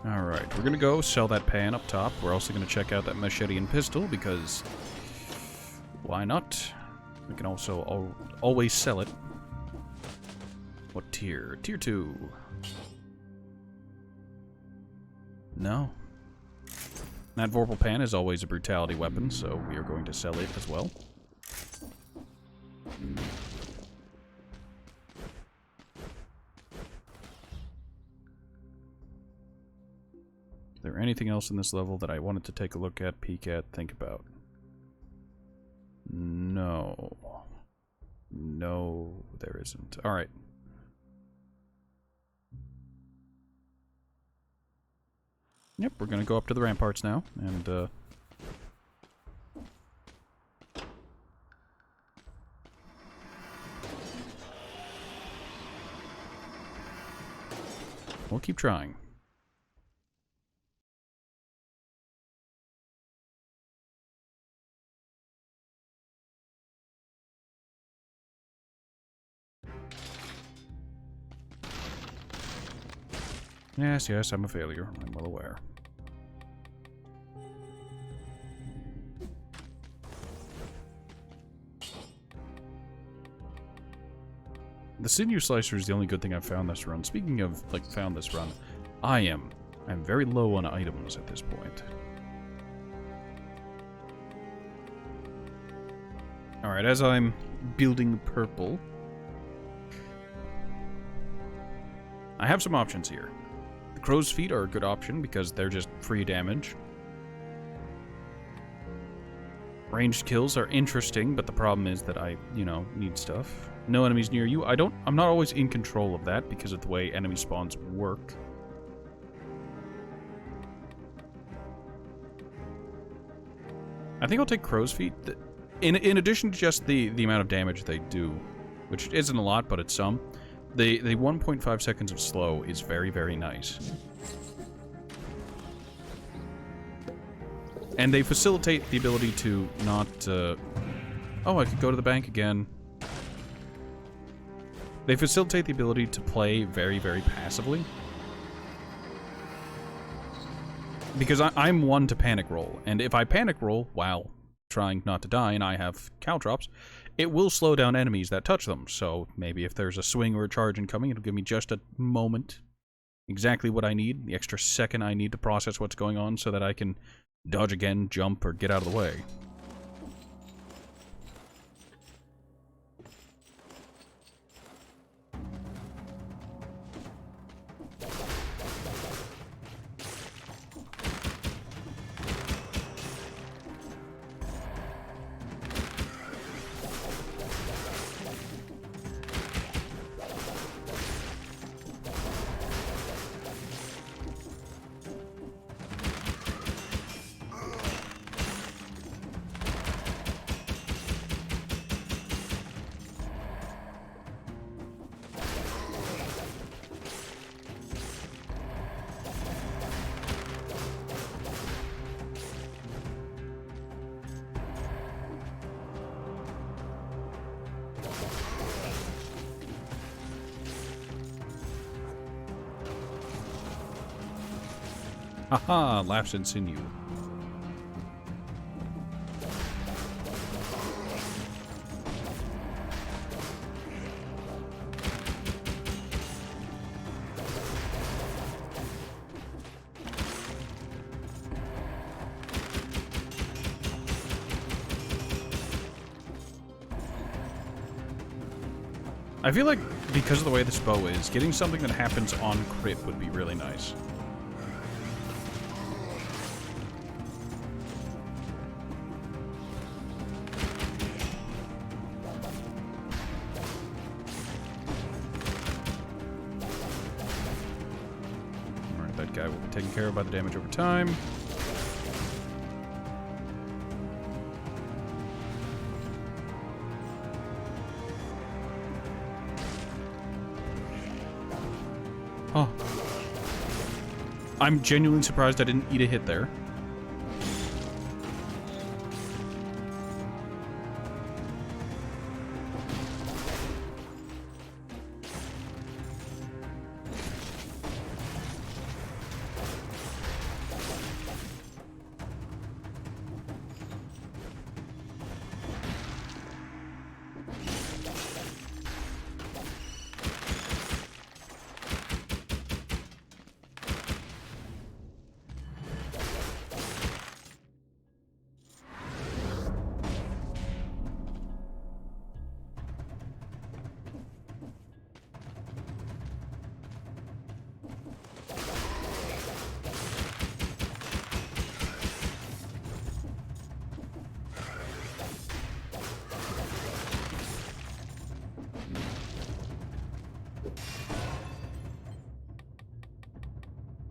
Alright, we're gonna go sell that pan up top. We're also gonna check out that machete and pistol, because why not? We can also always sell it. What tier? Tier 2. No. That vorpal pan is always a brutality weapon, so we are going to sell it as well. Is there anything else in this level that I wanted to take a look at, peek at, think about? No. No, there isn't. Alright. Yep, we're gonna go up to the ramparts now, and, we'll keep trying. Yes, yes, I'm a failure. I'm well aware. The sinew slicer is the only good thing I've found this run. Speaking of, like, found this run, I'm very low on items at this point. Alright, as I'm building purple, I have some options here. The crow's feet are a good option because they're just free damage. Ranged kills are interesting, but the problem is that I, you know, need stuff. No enemies near you. I'm not always in control of that because of the way enemy spawns work. I think I'll take crow's feet. In addition to just the amount of damage they do, which isn't a lot, but it's some, the 1.5 seconds of slow is very, very nice. And they facilitate the ability to not... Oh, I could go to the bank again. They facilitate the ability to play very, very passively. Because I'm one to panic roll, and if I panic roll while trying not to die and I have caltrops, it will slow down enemies that touch them. So maybe if there's a swing or a charge incoming, it'll give me just a moment. Exactly what I need, the extra second I need to process what's going on so that I can dodge again, jump, or get out of the way. Haha, laughs and sinew. I feel like because of the way this bow is, getting something that happens on crit would be really nice. That guy will be taken care of by the damage over time. Oh. I'm genuinely surprised I didn't eat a hit there.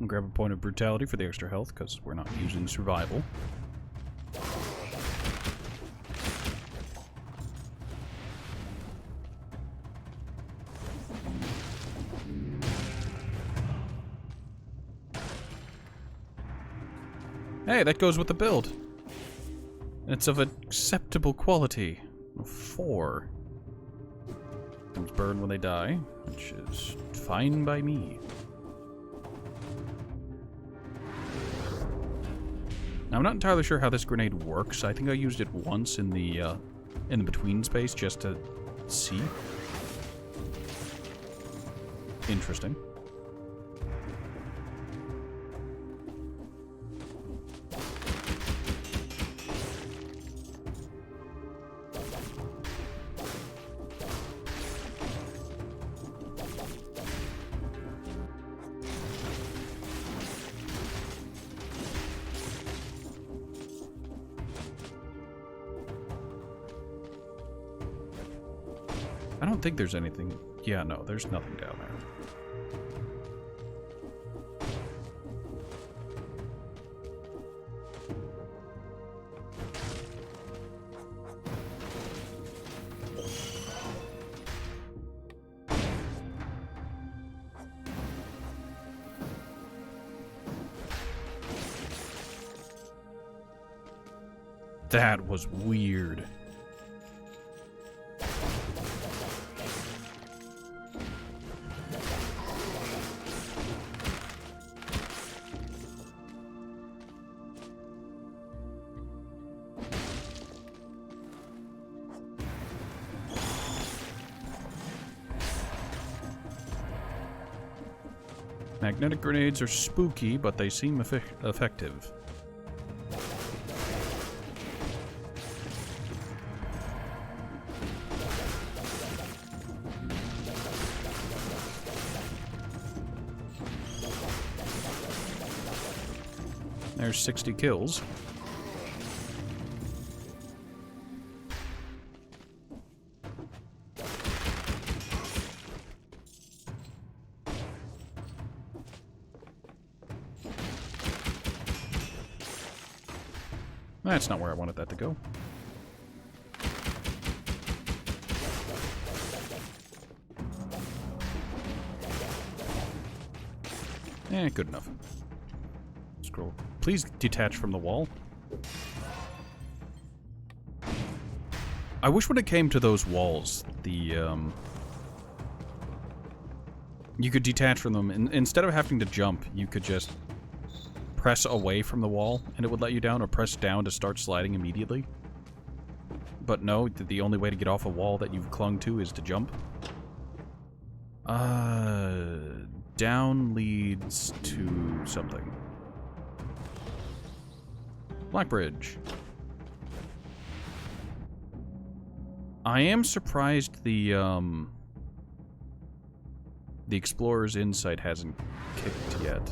Grab a point of brutality for the extra health, because we're not using survival. Hey, that goes with the build. And it's of acceptable quality. 4. Things burn when they die, which is fine by me. Now, I'm not entirely sure how this grenade works. I think I used it once in the between space just to see. interesting. I don't think there's anything... Yeah, no, there's nothing down there. That was weird. Magnetic grenades are spooky, but they seem effective. There's 60 kills. That's not where I wanted that to go. Good enough. Scroll. Please detach from the wall. I wish when it came to those walls, you could detach from them. Instead of having to jump, you could just press away from the wall and it would let you down, or press down to start sliding immediately. But no, the only way to get off a wall that you've clung to is to jump. Down leads to something. Black Bridge. I am surprised the Explorer's Insight hasn't kicked yet.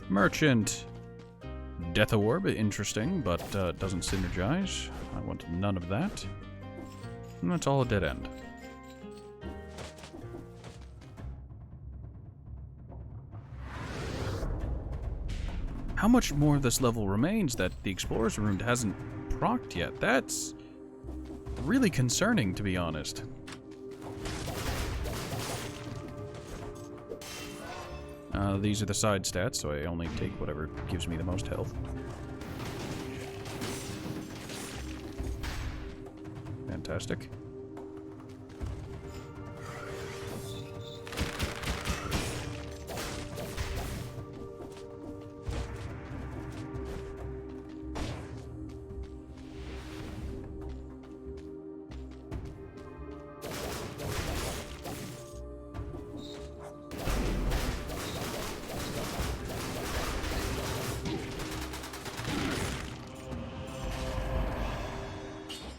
Merchant. Death Orb, interesting, but doesn't synergize. I want none of that. And that's all a dead end. How much more of this level remains that the Explorer's Room hasn't procced yet? That's really concerning, to be honest. These are the side stats, so I only take whatever gives me the most health. Fantastic.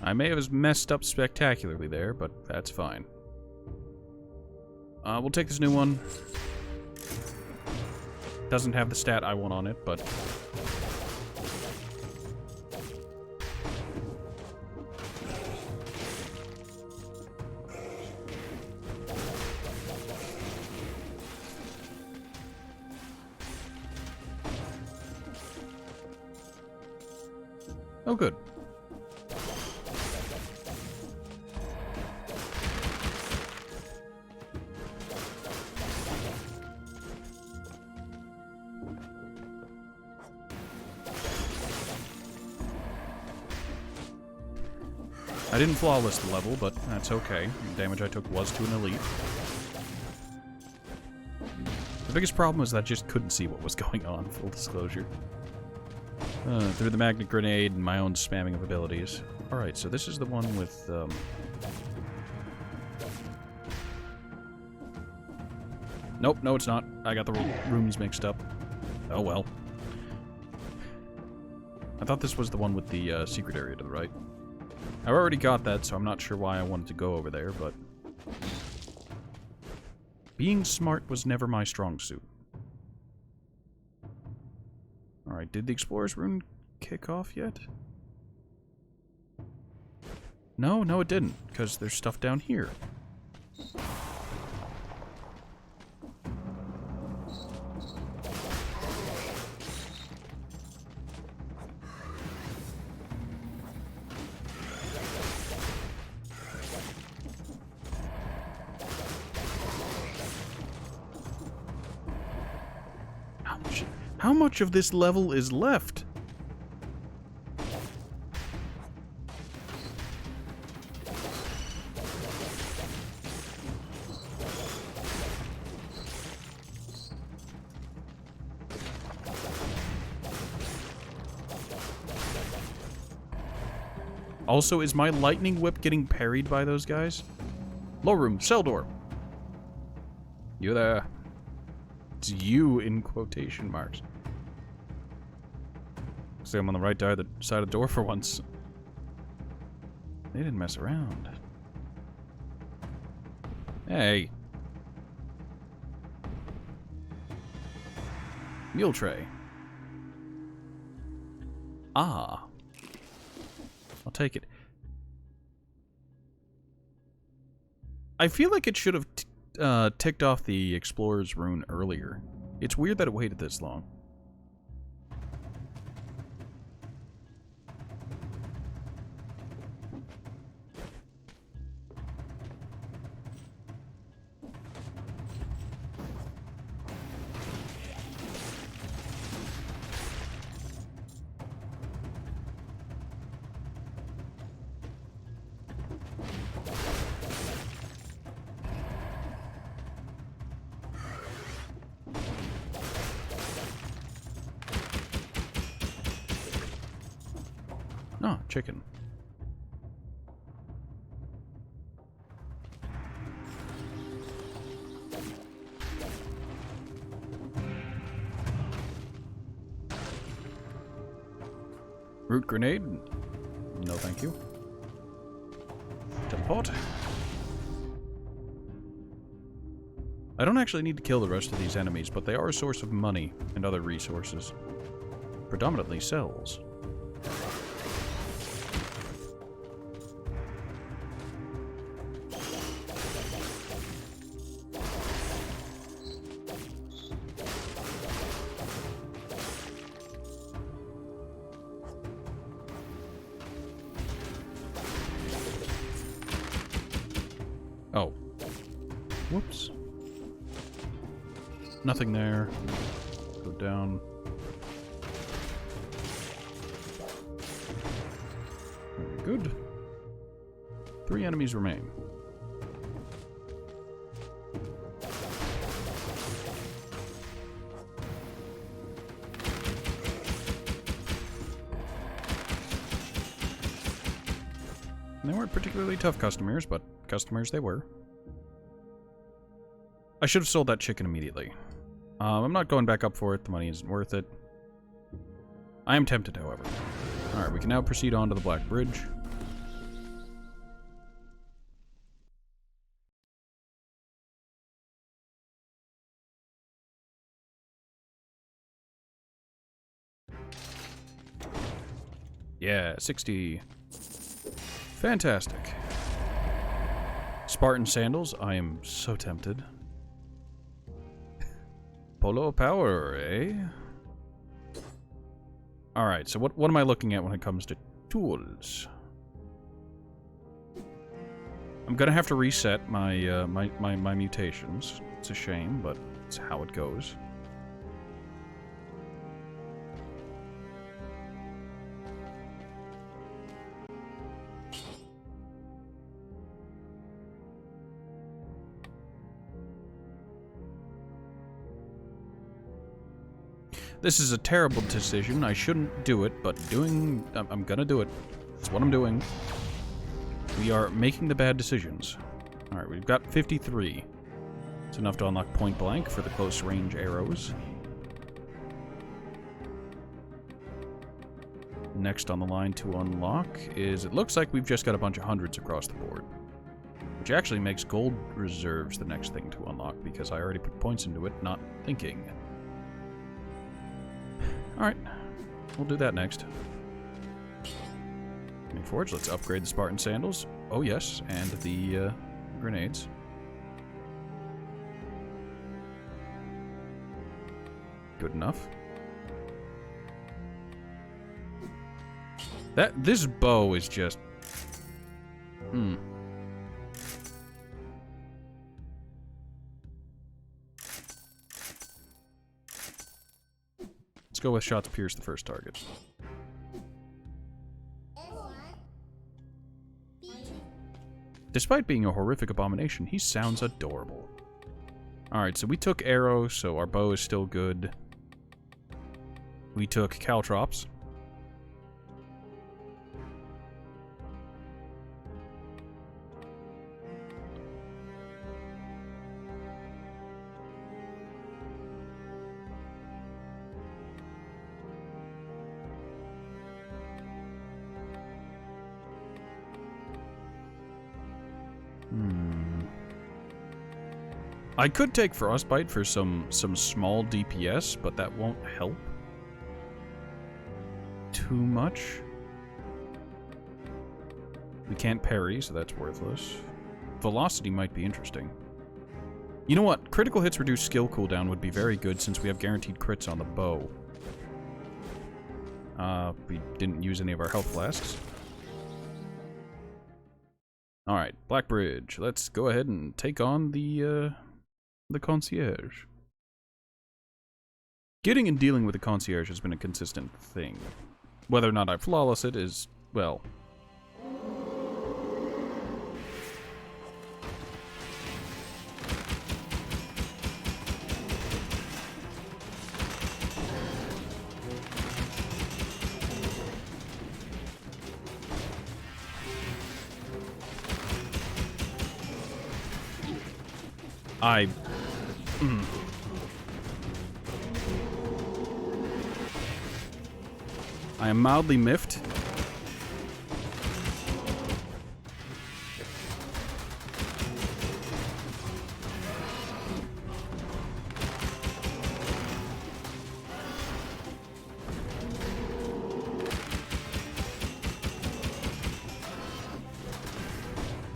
I may have messed up spectacularly there, but that's fine. We'll take this new one. Doesn't have the stat I want on it, but... Oh, good. I didn't flawless the level, but that's okay. The damage I took was to an elite. The biggest problem was that I just couldn't see what was going on, full disclosure. Through the magnet grenade and my own spamming of abilities. Alright, so this is the one with, Nope, no it's not. I got the rooms mixed up. Oh well. I thought this was the one with the, secret area to the right. I've already got that, so I'm not sure why I wanted to go over there, but... being smart was never my strong suit. Alright, did the Explorer's Rune kick off yet? No, it didn't, because there's stuff down here. How much of this level is left? Also, is my lightning whip getting parried by those guys? Low room, cell door. You there. It's you in quotation marks. See, I'm on the right side of the door for once. They didn't mess around. Hey. Meal tray. Ah. I'll take it. I feel like it should have ticked off the Explorer's Rune earlier. It's weird that it waited this long. Oh, chicken. Root grenade? No, thank you. Teleport. I don't actually need to kill the rest of these enemies, but they are a source of money and other resources. Predominantly cells. Oh. Whoops. Nothing there. Go down. Very good. 3 enemies remain. They weren't particularly tough customers, but customers they were. I should have sold that chicken immediately. I'm not going back up for it. The money isn't worth it. I am tempted, however. Alright, we can now proceed on to the Black Bridge. Yeah, 60. Fantastic. Spartan sandals, I am so tempted. Polo power, eh? Alright, so what am I looking at when it comes to tools. I'm gonna have to reset my my mutations. It's a shame, but it's how it goes. This is a terrible decision. I shouldn't do it, but I'm gonna do it. That's what I'm doing. We are making the bad decisions. Alright, we've got 53. It's enough to unlock point blank for the close range arrows. Next on the line to unlock is, it looks like we've just got a bunch of hundreds across the board. Which actually makes gold reserves the next thing to unlock, because I already put points into it, not thinking. Alright, we'll do that next. Forge, let's upgrade the Spartan sandals. Oh yes, and the grenades. Good enough. This bow is just... Let's go with shots pierce the first target. Despite being a horrific abomination, he sounds adorable. Alright, so we took arrow, so our bow is still good. We took caltrops. I could take Frostbite for some small DPS, but that won't help too much. We can't parry, so that's worthless. Velocity might be interesting. You know what? Critical hits reduce skill cooldown would be very good since we have guaranteed crits on the bow. We didn't use any of our health flasks. Alright, Black Bridge. Let's go ahead and take on the concierge. Getting and dealing with the concierge has been a consistent thing. Whether or not I flawless it is, well... I am mildly miffed.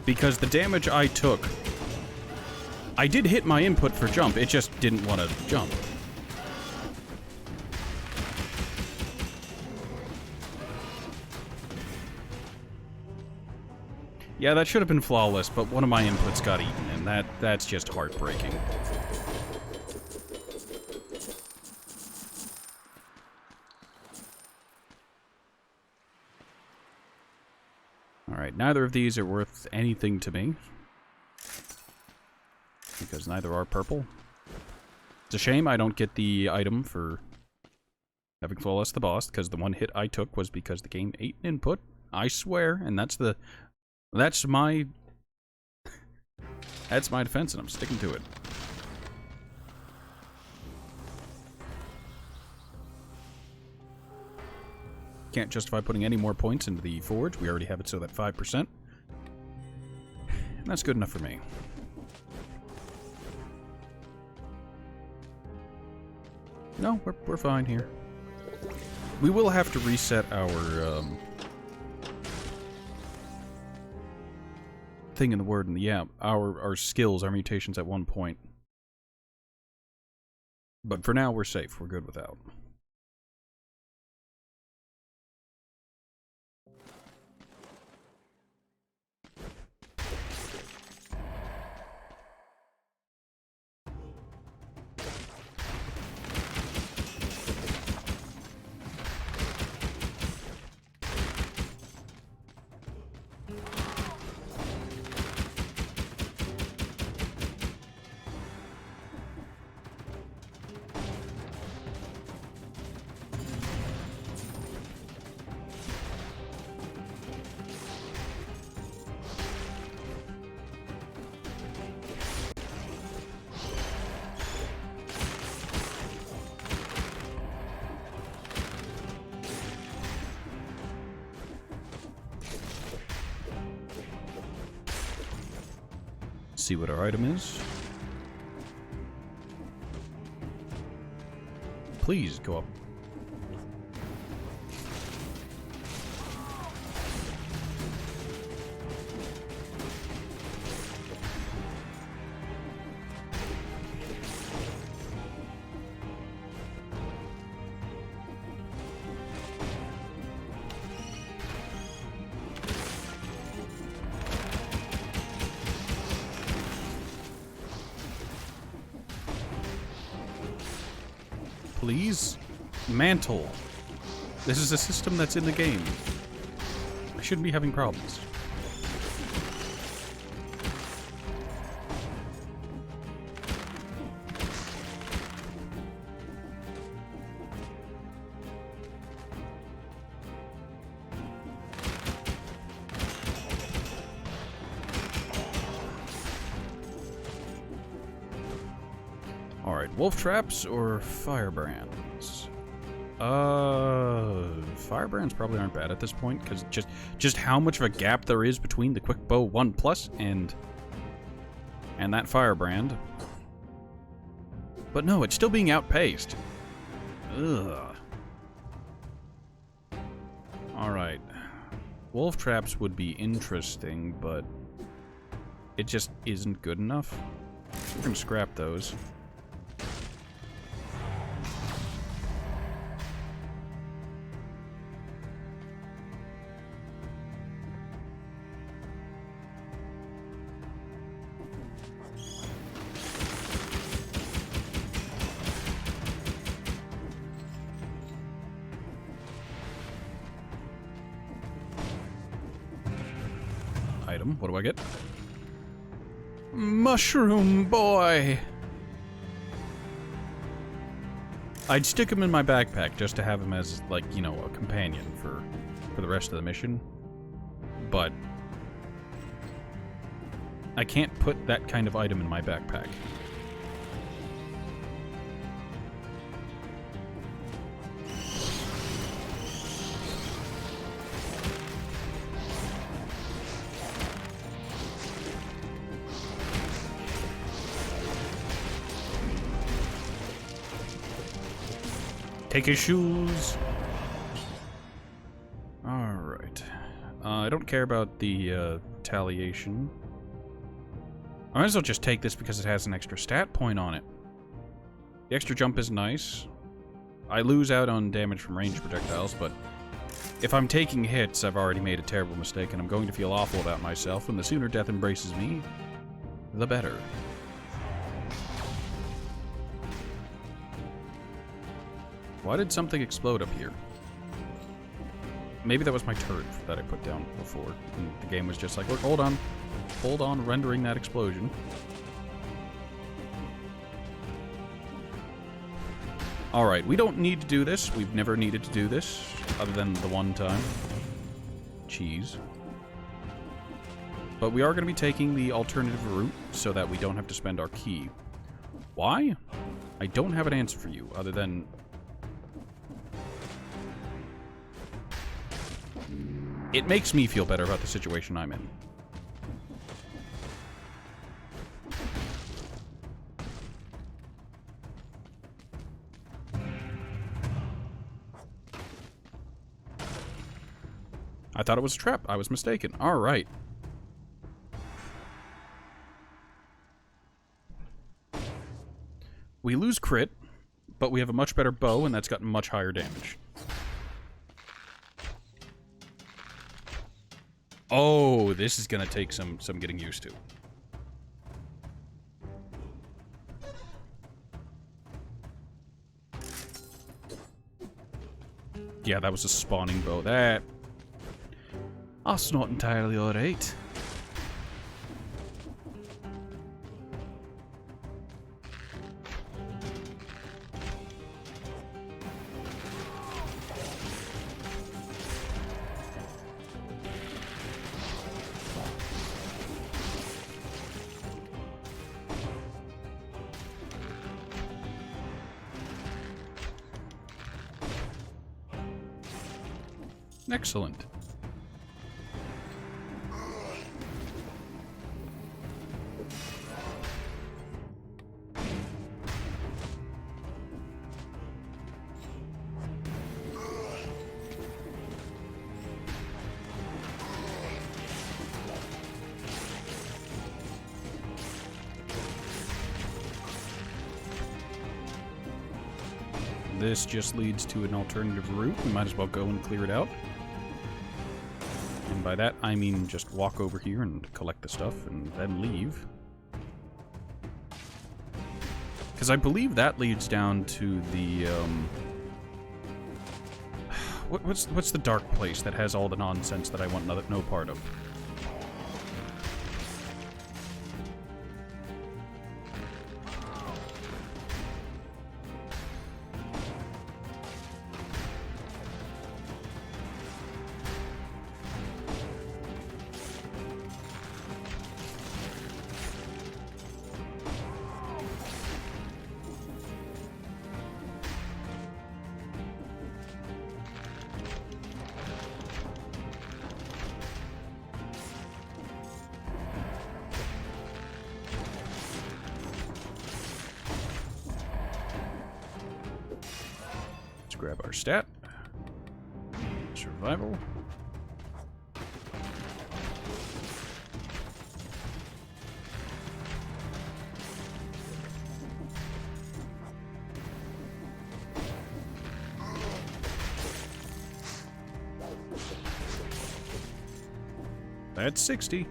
Because the damage I took, I did hit my input for jump, it just didn't want to jump. Yeah, that should have been flawless, but one of my inputs got eaten, and that's just heartbreaking. Alright, neither of these are worth anything to me. Because neither are purple. It's a shame I don't get the item for having flawless the boss, because the one hit I took was because the game ate an input. I swear, and that's my defense, and I'm sticking to it. Can't justify putting any more points into the forge. We already have it so that 5%. And that's good enough for me. No, we're fine here. We will have to reset our thing in the word, and yeah, our skills, our mutations at one point. But for now, we're safe. We're good without. see what our item is. Please go up. Please? Mantle. This is a system that's in the game. I shouldn't be having problems. Alright, wolf traps or firebrands? Firebrands probably aren't bad at this point, because just how much of a gap there is between the Quick Bow 1 Plus and that firebrand. But no, it's still being outpaced. Ugh. Alright. Wolf traps would be interesting, but it just isn't good enough. We're gonna scrap those. Item. What do I get? Mushroom boy! I'd stick him in my backpack just to have him as, like, you know, a companion for the rest of the mission. But I can't put that kind of item in my backpack. Take his shoes. Alright. I don't care about the retaliation. I might as well just take this because it has an extra stat point on it. The extra jump is nice. I lose out on damage from ranged projectiles, but if I'm taking hits, I've already made a terrible mistake, and I'm going to feel awful about myself, and the sooner death embraces me, the better. Why did something explode up here? Maybe that was my turret that I put down before. And the game was just like, look, hold on. Hold on, rendering that explosion. Alright, we don't need to do this. We've never needed to do this, other than the one time. Cheese. But we are going to be taking the alternative route so that we don't have to spend our key. Why? I don't have an answer for you, other than... it makes me feel better about the situation I'm in. I thought it was a trap. I was mistaken. Alright. We lose crit, but we have a much better bow, and that's got much higher damage. Oh, this is gonna take some getting used to. Yeah, that was a spawning bow. That's not entirely alright. Excellent. this just leads to an alternative route. We might as well go and clear it out. And by that, I mean just walk over here and collect the stuff and then leave. Because I believe that leads down to the, What's the dark place that has all the nonsense that I want no part of? Grab our stat. Survival. That's 60.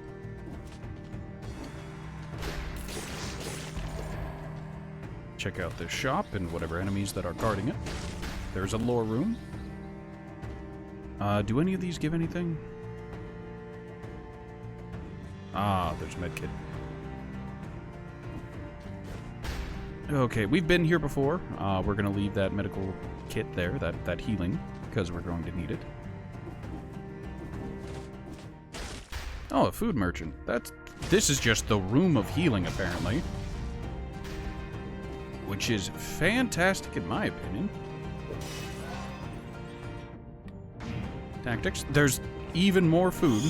Check out this shop and whatever enemies that are guarding it. There's a lore room. Do any of these give anything? Ah, there's a medkit. Okay, we've been here before. We're gonna leave that medical kit there, that healing, because we're going to need it. Oh, a food merchant. This is just the room of healing, apparently. Which is fantastic in my opinion. Tactics. There's even more food.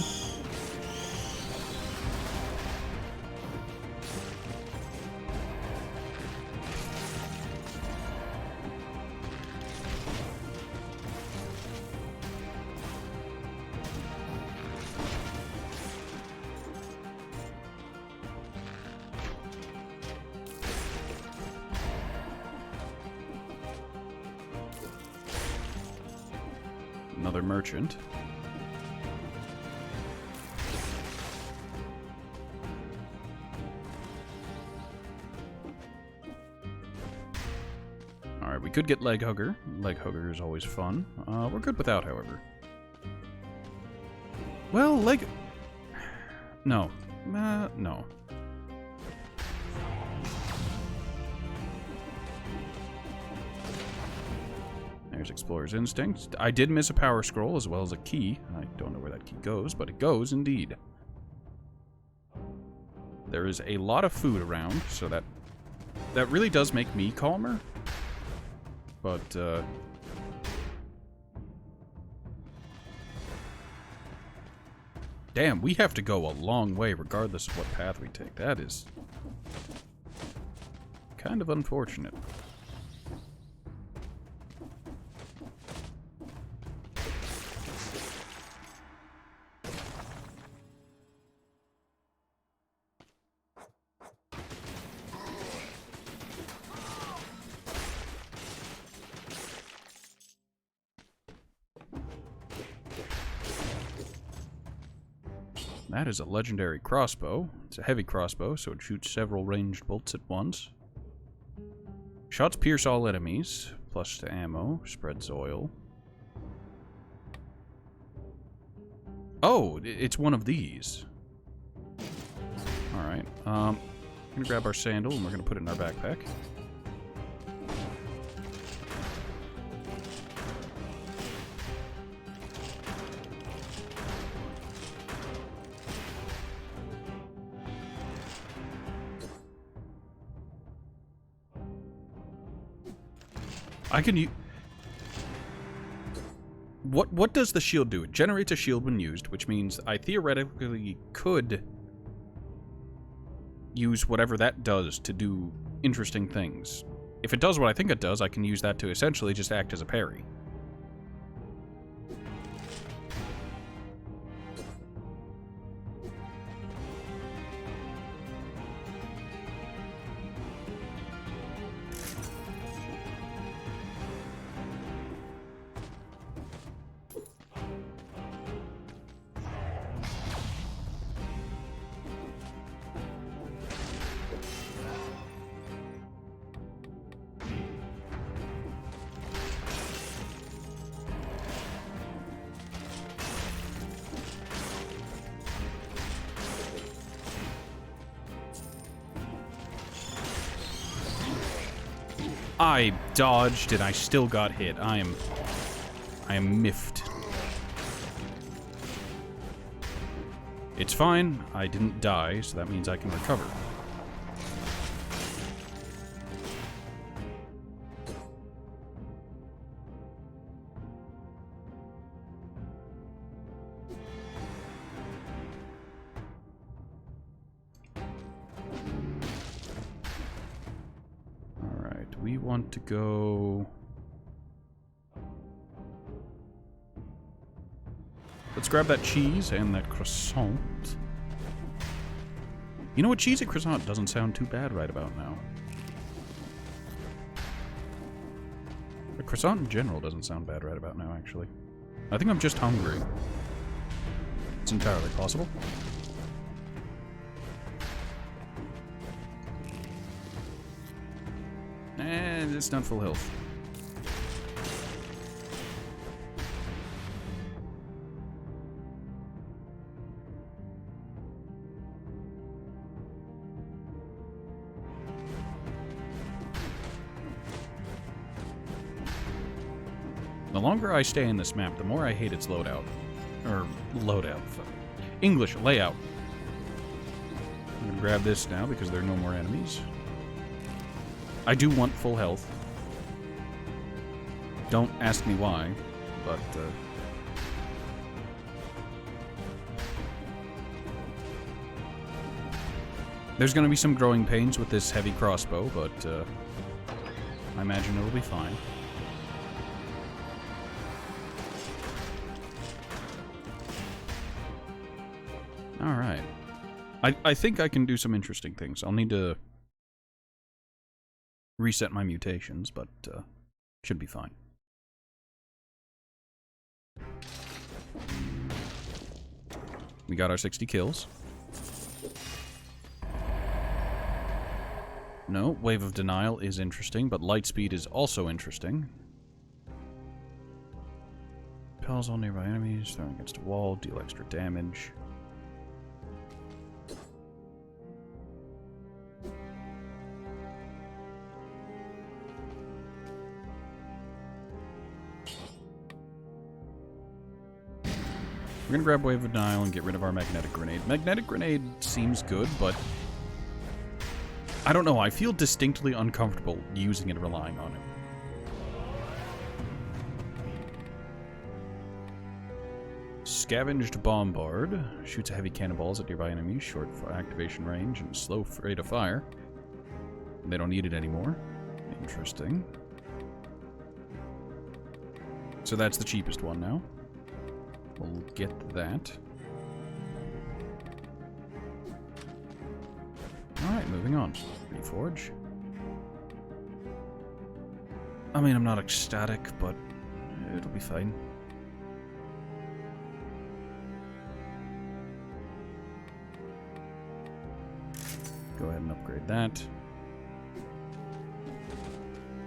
Another merchant. Alright, we could get Leg Hugger. Leg Hugger is always fun. We're good without, however. Well, No. No. There's Explorer's Instinct. I did miss a power scroll as well as a key. I don't know where that key goes, but it goes indeed. There is a lot of food around, so that really does make me calmer. But, damn, we have to go a long way regardless of what path we take. That is kind of unfortunate. That is a legendary crossbow. It's a heavy crossbow, so it shoots several ranged bolts at once. Shots pierce all enemies. Plus to ammo. Spreads oil. Oh, it's one of these. Alright. We're gonna grab our sandal and we're gonna put it in our backpack. I can use... What does the shield do? It generates a shield when used, which means I theoretically could use whatever that does to do interesting things. If it does what I think it does, I can use that to essentially just act as a parry. I dodged and I still got hit. I am miffed. It's fine. I didn't die, so that means I can recover. Alright, we want to go... Let's grab that cheese and that croissant. You know what? Cheese and croissant doesn't sound too bad right about now. The croissant in general doesn't sound bad right about now, actually. I think I'm just hungry. It's entirely possible. And it's not full health. The longer I stay in this map, the more I hate its loadout. Or, loadout. English, layout. I'm gonna grab this now because there are no more enemies. I do want full health. Don't ask me why, but, there's gonna be some growing pains with this heavy crossbow, but, I imagine it'll be fine. Alright. I think I can do some interesting things. I'll need to reset my mutations, but should be fine. We got our 60 kills. No, Wave of Denial is interesting, but Light Speed is also interesting. Repels all nearby enemies, thrown against a wall, deal extra damage. We're gonna grab Wave of Denial and get rid of our Magnetic Grenade. Magnetic Grenade seems good, but I don't know, I feel distinctly uncomfortable using it and relying on it. Scavenged Bombard. Shoots heavy cannonballs at nearby enemies, short activation range, and slow rate of fire. They don't need it anymore. Interesting. So that's the cheapest one now. We'll get that. Alright, moving on. Reforge. I mean, I'm not ecstatic, but it'll be fine. Go ahead and upgrade that.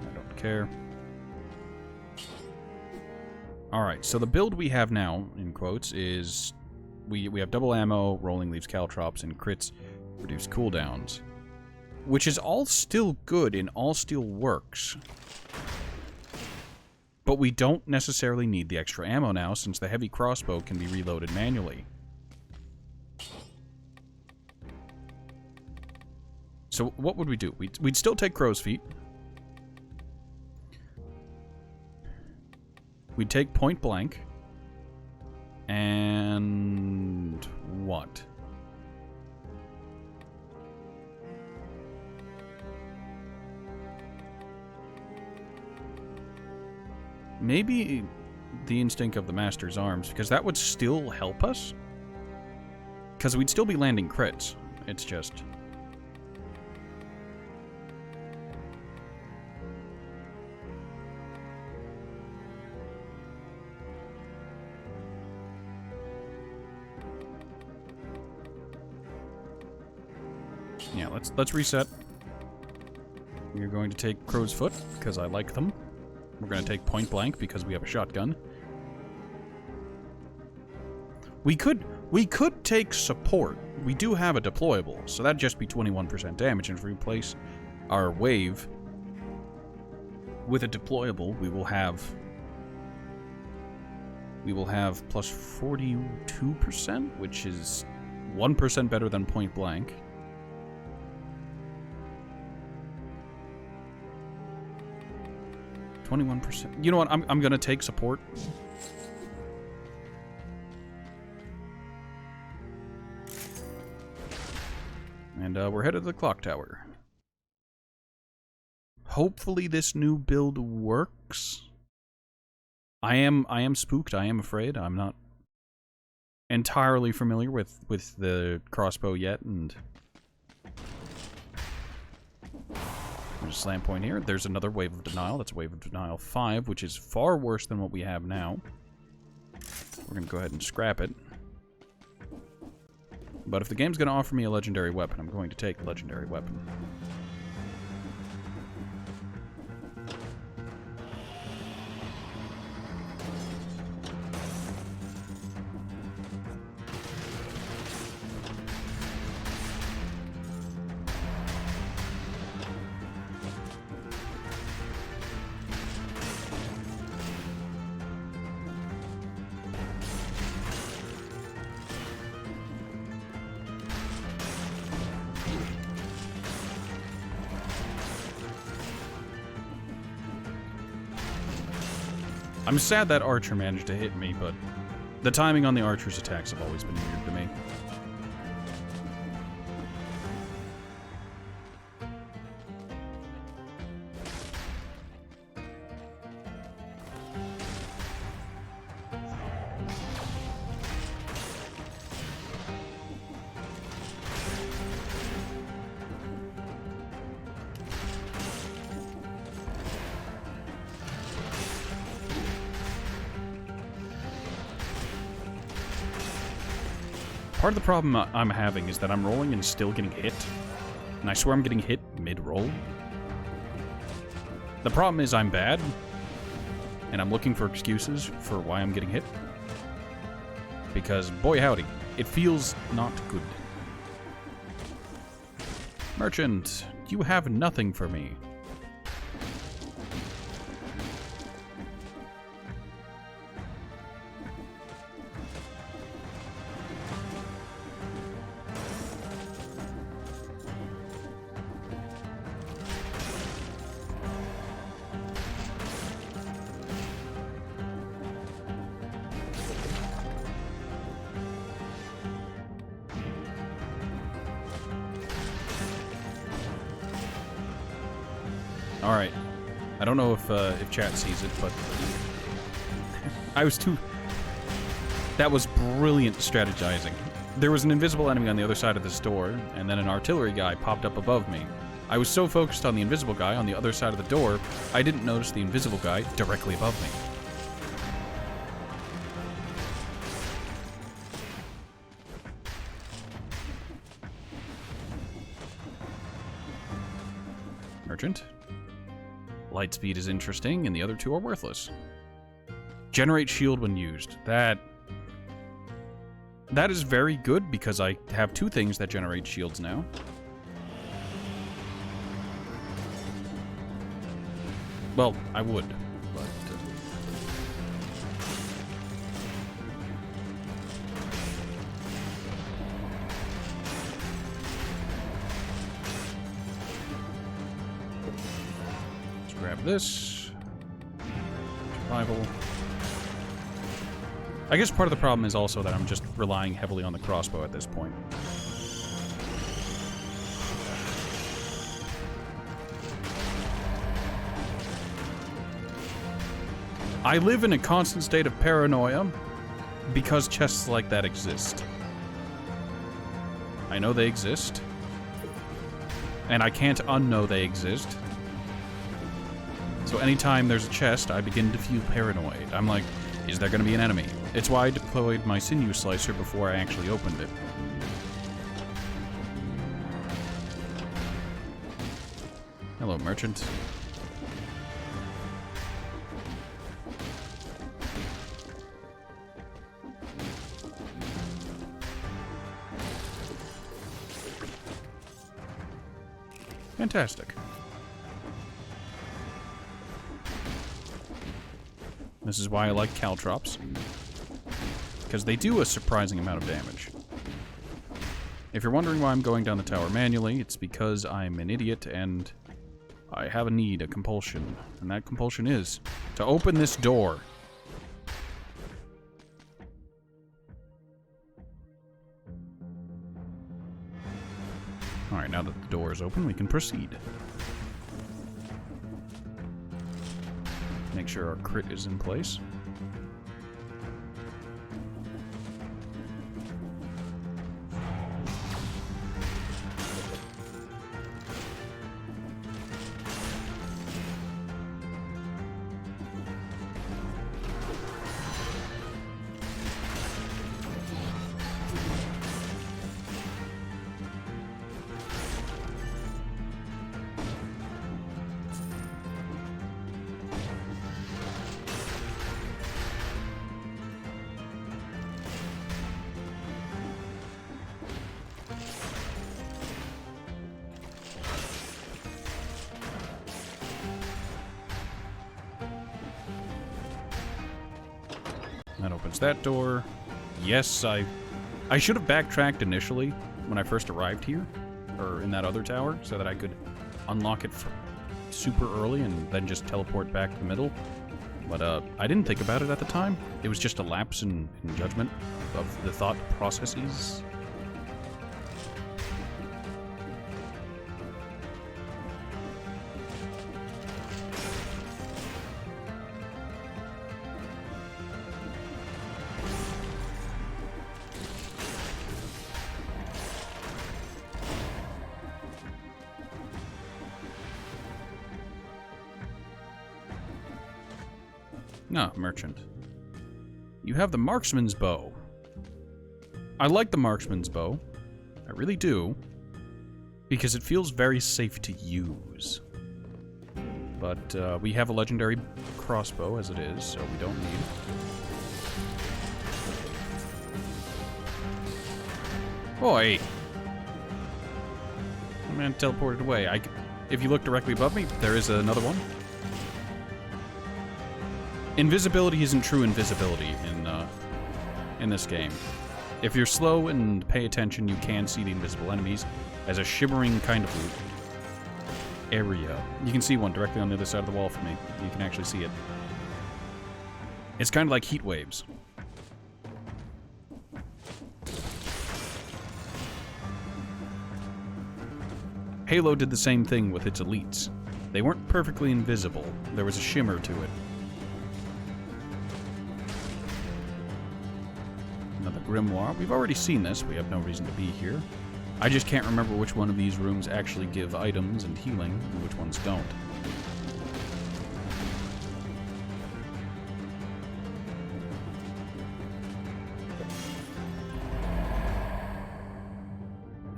I don't care. Alright, so the build we have now, in quotes, is we have double ammo, rolling leaves caltrops, and crits, reduced cooldowns. Which is all still good and all still works. But we don't necessarily need the extra ammo now, since the heavy crossbow can be reloaded manually. So what would we do? We'd still take Crow's Feet. We'd take Point Blank. And what? Maybe the Instinct of the Master's Arms, because that would still help us. Because we'd still be landing crits. It's just... yeah, let's reset. We're going to take Crow's Foot, because I like them. We're going to take Point Blank, because we have a shotgun. We could take Support. We do have a deployable, so that'd just be 21% damage, and if we replace our Wave with a deployable, we will have plus 42%, which is 1% better than point blank. %. You know what? I'm gonna take support. And we're headed to the clock tower. Hopefully this new build works. I am spooked. I am afraid. I'm not entirely familiar with the crossbow yet, and there's a slam point here. There's another wave of denial. That's wave of denial 5, which is far worse than what we have now. We're gonna go ahead and scrap it. But if the game's gonna offer me a legendary weapon, I'm going to take the legendary weapon. I'm sad that archer managed to hit me, but the timing on the archer's attacks have always been weird to me. Part of the problem I'm having is that I'm rolling and still getting hit. And I swear I'm getting hit mid-roll. The problem is I'm bad, and I'm looking for excuses for why I'm getting hit. Because, boy howdy, it feels not good. Merchant, you have nothing for me. Alright. I don't know if chat sees it, but I was too... That was brilliant strategizing. There was an invisible enemy on the other side of this door, and then an artillery guy popped up above me. I was so focused on the invisible guy on the other side of the door, I didn't notice the invisible guy directly above me. Merchant. Lightspeed is interesting, and the other two are worthless. Generate shield when used. That is very good, because I have two things that generate shields now. Well, I would, but... grab this. Survival. I guess part of the problem is also that I'm just relying heavily on the crossbow at this point. I live in a constant state of paranoia because chests like that exist. I know they exist. And I can't unknow they exist. So anytime there's a chest, I begin to feel paranoid. I'm like, is there going to be an enemy? It's why I deployed my sinew slicer before I actually opened it. Hello, merchant. Fantastic. This is why I like caltrops. Because they do a surprising amount of damage. If you're wondering why I'm going down the tower manually, it's because I'm an idiot and I have a need, a compulsion. And that compulsion is to open this door. Alright, now that the door is open, we can proceed. Make sure our crit is in place. That opens that door. Yes, I should have backtracked initially when I first arrived here, or in that other tower, so that I could unlock it super early and then just teleport back to the middle. But I didn't think about it at the time. It was just a lapse in judgment of the thought processes. Ah, merchant. You have the marksman's bow. I like the marksman's bow. I really do. Because it feels very safe to use. But we have a legendary crossbow as it is, so we don't need it. Boy! The man teleported away. If you look directly above me, there is another one. Invisibility isn't true invisibility in this game. If you're slow and pay attention, you can see the invisible enemies as a shimmering kind of area. You can see one directly on the other side of the wall from me. You can actually see it. It's kind of like heat waves. Halo did the same thing with its elites. They weren't perfectly invisible. There was a shimmer to it. Another grimoire. We've already seen this. We have no reason to be here. I just can't remember which one of these rooms actually give items and healing, and which ones don't.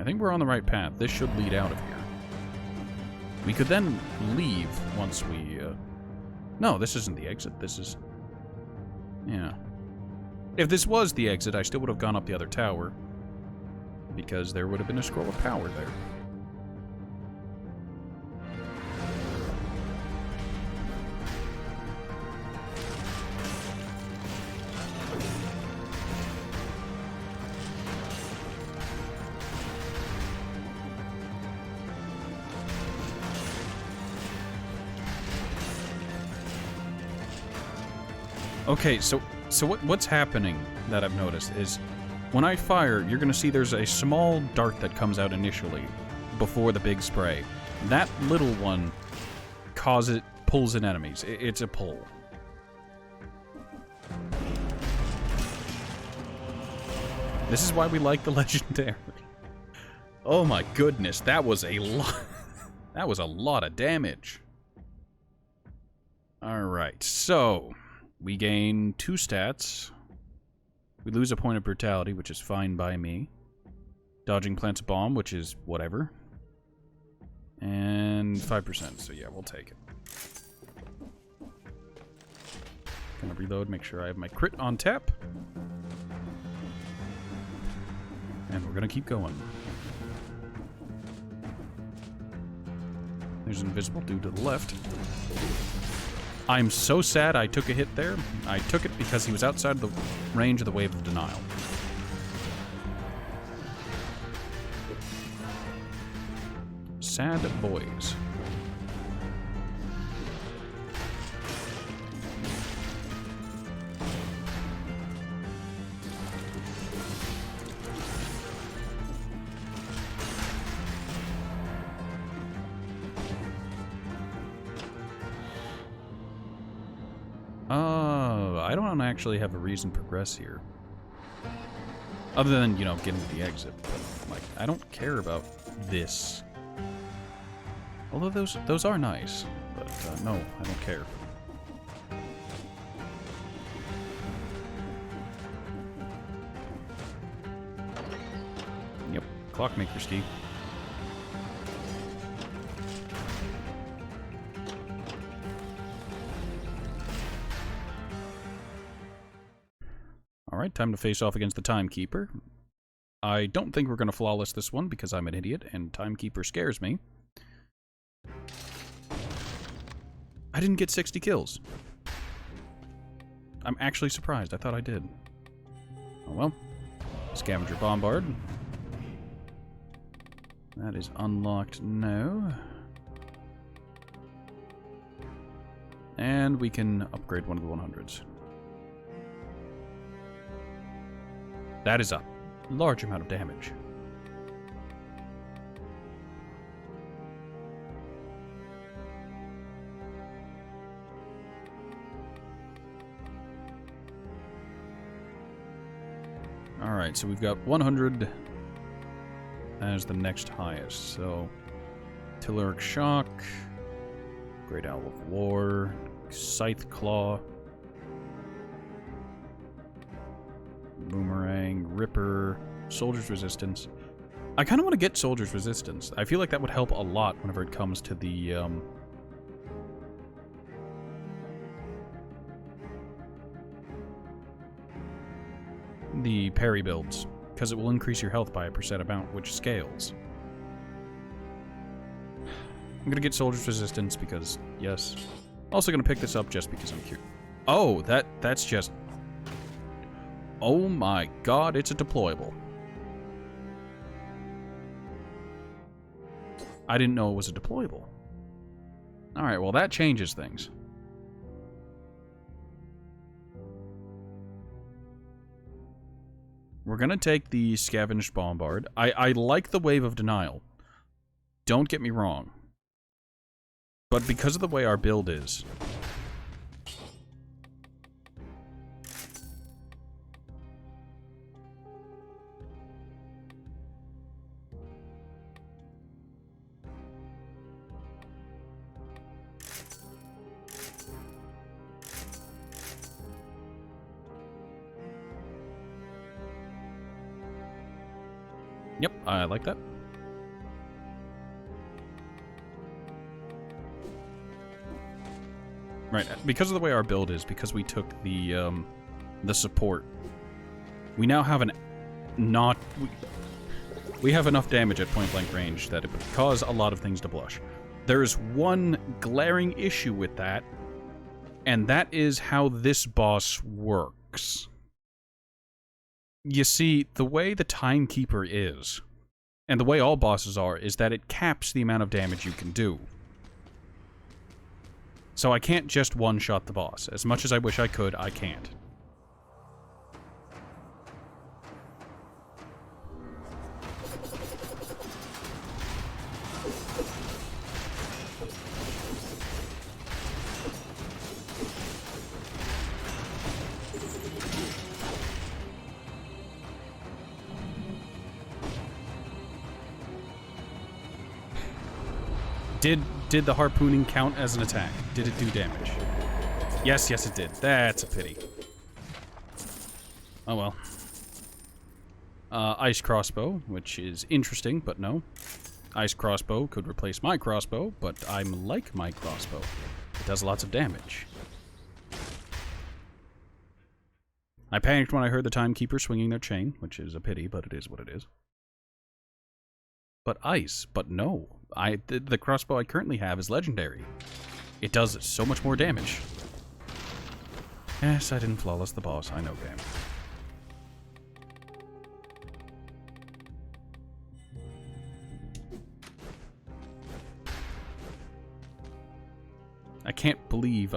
I think we're on the right path. This should lead out of here. We could then leave once we... No, this isn't the exit. This is... Yeah. If this was the exit, I still would have gone up the other tower. Because there would have been a scroll of power there. Okay, so what's happening that I've noticed is when I fire, you're going to see there's a small dart that comes out initially before the big spray. That little one pulls in enemies. It's a pull. This is why we like the legendary. Oh my goodness, that was a lot. That was a lot of damage. All right, so we gain 2 stats. We lose a point of brutality, which is fine by me. Dodging plants a bomb, which is whatever. And 5%, so yeah, we'll take it. Gonna reload, make sure I have my crit on tap. And we're gonna keep going. There's an invisible dude to the left. I'm so sad I took a hit there. I took it because he was outside of the range of the Wave of Denial. Sad boys. I don't actually have a reason to progress here. Other than, you know, getting to the exit. But, like, I don't care about this. Although those are nice. But, no, I don't care. Yep, Clockmaker's key. Alright, time to face off against the Timekeeper. I don't think we're going to flawless this one because I'm an idiot, and Timekeeper scares me. I didn't get 60 kills. I'm actually surprised. I thought I did. Oh well. Scavenger Bombard. That is unlocked now. And we can upgrade one of the 100s. That is a large amount of damage. Alright, so we've got 100 as the next highest. So, Telluric Shock, Great Owl of War, Scythe Claw, Boomerang, Ripper, Soldier's Resistance. I kind of want to get Soldier's Resistance. I feel like that would help a lot whenever it comes to the parry builds, because it will increase your health by a percent amount, which scales. I'm gonna get Soldier's Resistance because, yes. Also gonna pick this up just because I'm curious. Oh, that's just... Oh my god, it's a deployable. I didn't know it was a deployable. Alright, well that changes things. We're gonna take the Scavenged Bombard. I like the Wave of Denial. Don't get me wrong. But because of the way our build is... Yep, I like that. Right, because of the way our build is, because we took the support, we now have an we have enough damage at point-blank range that it would cause a lot of things to blush. There's one glaring issue with that, and that is how this boss works. You see, the way the Timekeeper is, and the way all bosses are, is that it caps the amount of damage you can do. So I can't just one-shot the boss. As much as I wish I could, I can't. Did the harpooning count as an attack? Did it do damage? Yes, yes it did. That's a pity. Oh well. Ice crossbow, which is interesting, but no. Ice crossbow could replace my crossbow, but I'm like my crossbow. It does lots of damage. I panicked when I heard the Timekeeper swinging their chain, which is a pity, but it is what it is. But ice, but no. The crossbow I currently have is legendary. It does so much more damage. Yes, I didn't flawless the boss. I know, game. I can't believe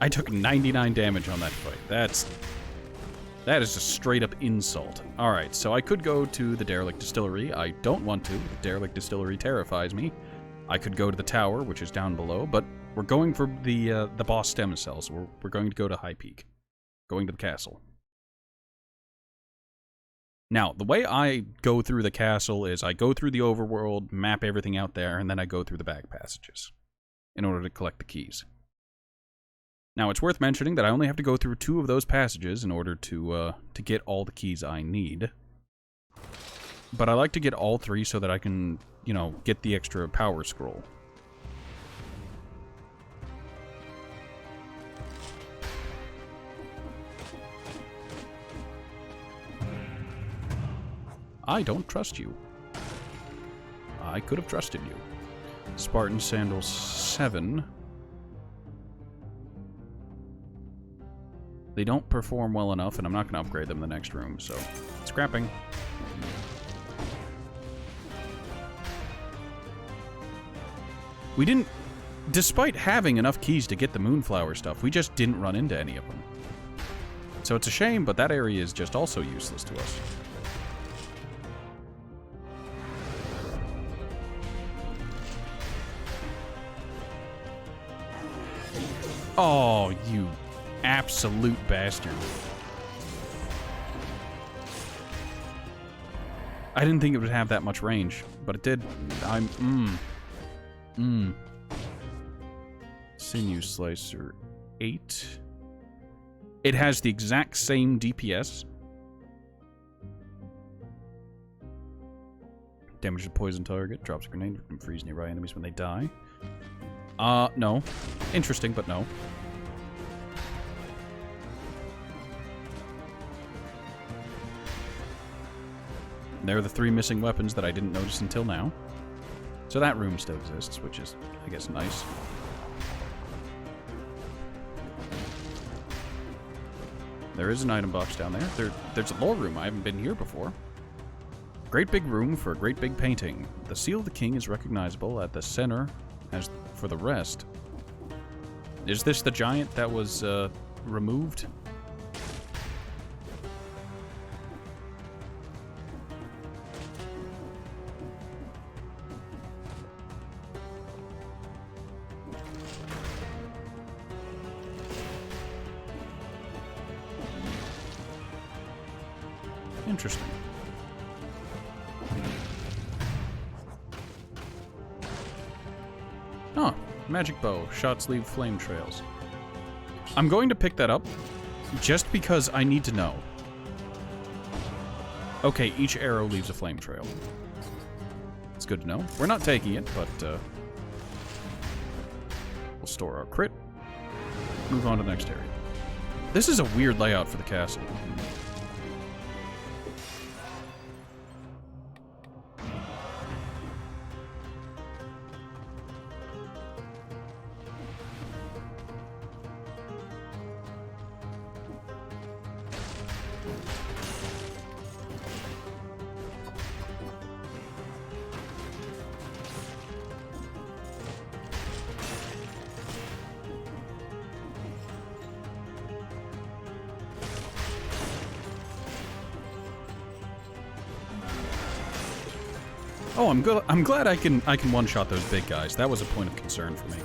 I took 99 damage on that fight. That is a straight up insult. Alright, so I could go to the Derelict Distillery. I don't want to. The Derelict Distillery terrifies me. I could go to the tower, which is down below, but we're going for the boss stem cells. We're going to go to High Peak. Going to the castle. Now, the way I go through the castle is I go through the overworld, map everything out there, and then I go through the back passages in order to collect the keys. Now, it's worth mentioning that I only have to go through 2 of those passages in order to get all the keys I need. But I like to get all 3 so that I can, you know, get the extra power scroll. I don't trust you. I could have trusted you. Spartan Sandals 7. They don't perform well enough, and I'm not going to upgrade them in the next room, so scrapping. We didn't... Despite having enough keys to get the Moonflower stuff, we just didn't run into any of them. So it's a shame, but that area is just also useless to us. Oh, you absolute bastard. I didn't think it would have that much range, but it did. Sinew Slicer 8. It has the exact same DPS. Damage to poison target, drops a grenade, and freeze nearby enemies when they die. No. Interesting, but no. There are the 3 missing weapons that I didn't notice until now. So that room still exists, which is, I guess, nice. There is an item box down there. There's a lore room. I haven't been here before. Great big room for a great big painting. The Seal of the King is recognizable at the center as for the rest. Is this the giant that was removed? Interesting. Oh, magic bow. Shots leave flame trails. I'm going to pick that up just because I need to know. Okay, each arrow leaves a flame trail. It's good to know. We're not taking it, but we'll store our crit. Move on to the next area. This is a weird layout for the castle. Oh, I'm glad I can one-shot those big guys. That was a point of concern for me.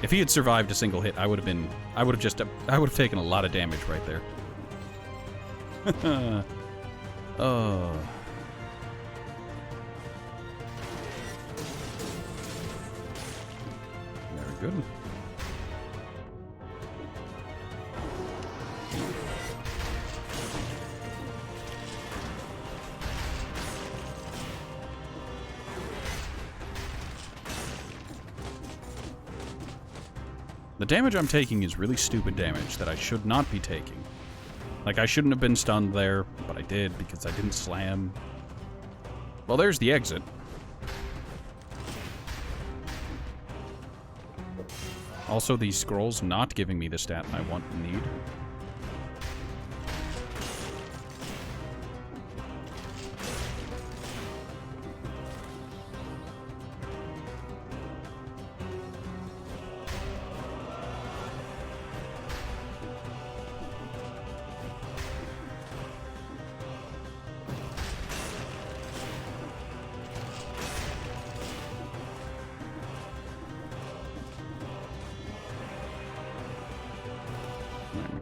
If he had survived a single hit, I would have taken a lot of damage right there. Oh. Very good. The damage I'm taking is really stupid damage that I should not be taking. Like, I shouldn't have been stunned there, but I did because I didn't slam. Well, there's the exit. Also, these scrolls not giving me the stat I want and need.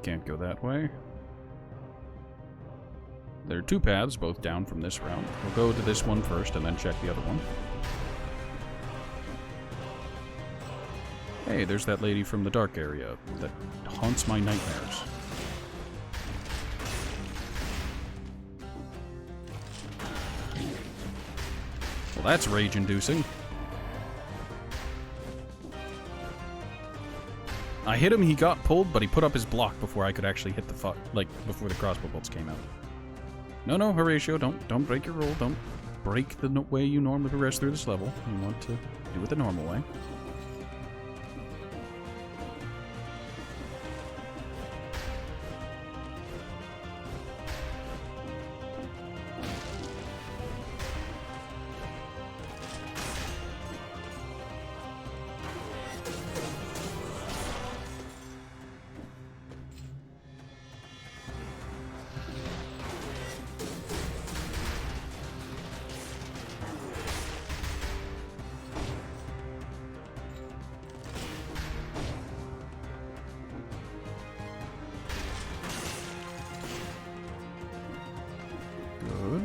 Can't go that way. There are two paths, both down from this route. We'll go to this one first and then check the other one. Hey, there's that lady from the dark area that haunts my nightmares. Well, that's rage-inducing. I hit him, he got pulled, but he put up his block before I could actually hit the before the crossbow bolts came out. No, Horatio, don't break your rule. Don't break the way you normally progress through this level. You want to do it the normal way.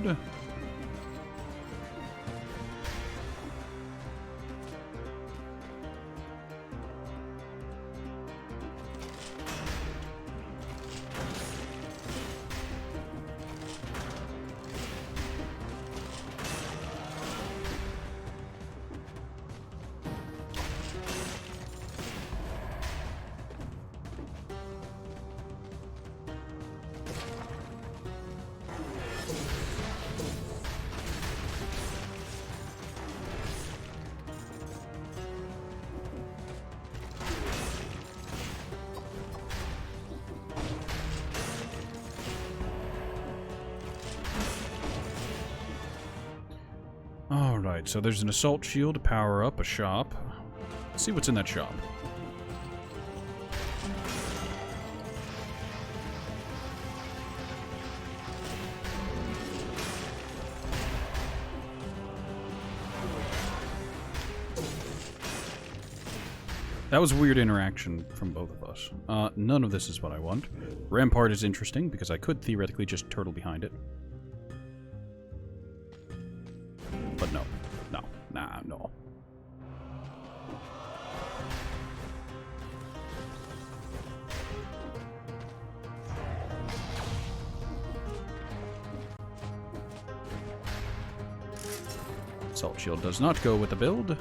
Good. Alright, so there's an assault shield to power up a shop. Let's see what's in that shop. That was a weird interaction from both of us. None of this is what I want. Rampart is interesting because I could theoretically just turtle behind it. But no. No. Assault shield does not go with the build.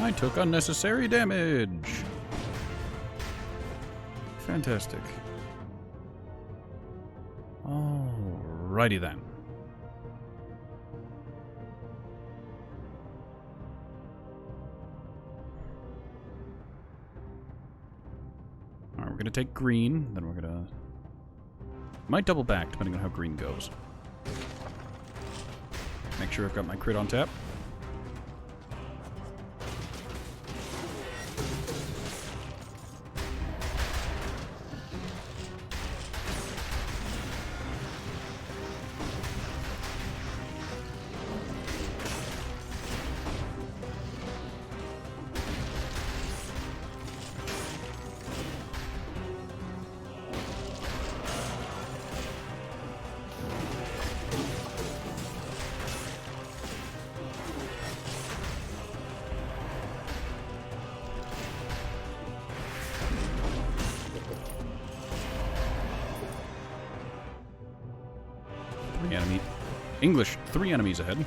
I took unnecessary damage. Fantastic. Alrighty then. Alright, we're gonna take green, then we're gonna... Might double back, depending on how green goes. Make sure I've got my crit on tap. Enemy. English, 3 enemies ahead.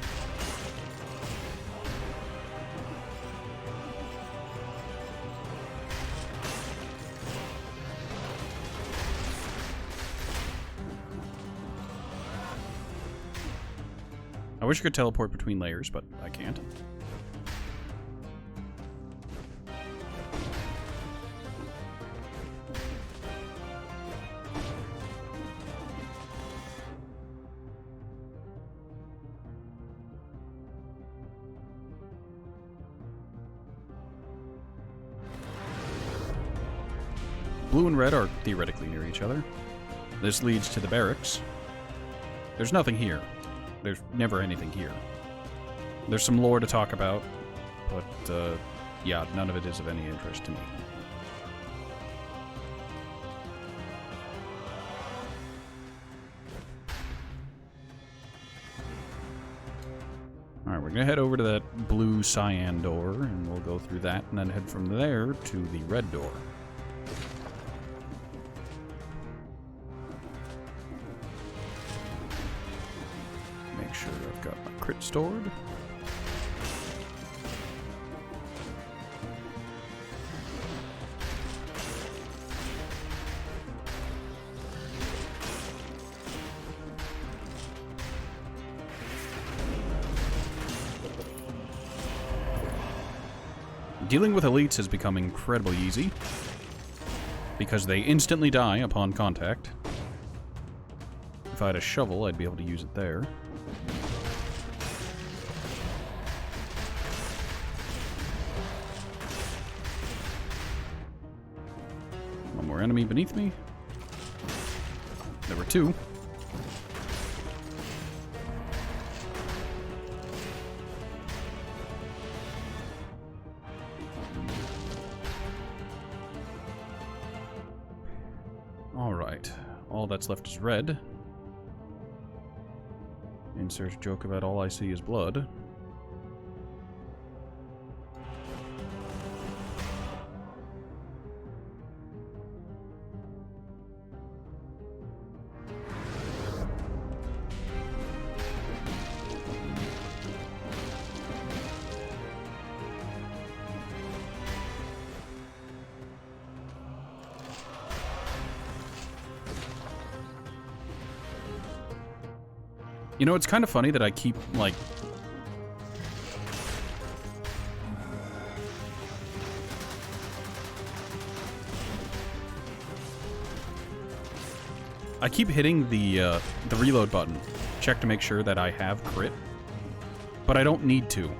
I wish I could teleport between layers, but I can't. Blue and red are theoretically near each other. This leads to the barracks. There's nothing here. There's never anything here. There's some lore to talk about, but, yeah, none of it is of any interest to me. Alright, we're gonna head over to that blue cyan door, and we'll go through that, and then head from there to the red door. Make sure I've got my crit stored. Dealing with elites has become incredibly easy, because they instantly die upon contact. If I had a shovel, I'd be able to use it there. One more enemy beneath me. There were 2. Alright, all that's left is red. Insert joke about all I see is blood. You know, it's kind of funny that I keep, like... I keep hitting the reload button. Check to make sure that I have crit. But I don't need to.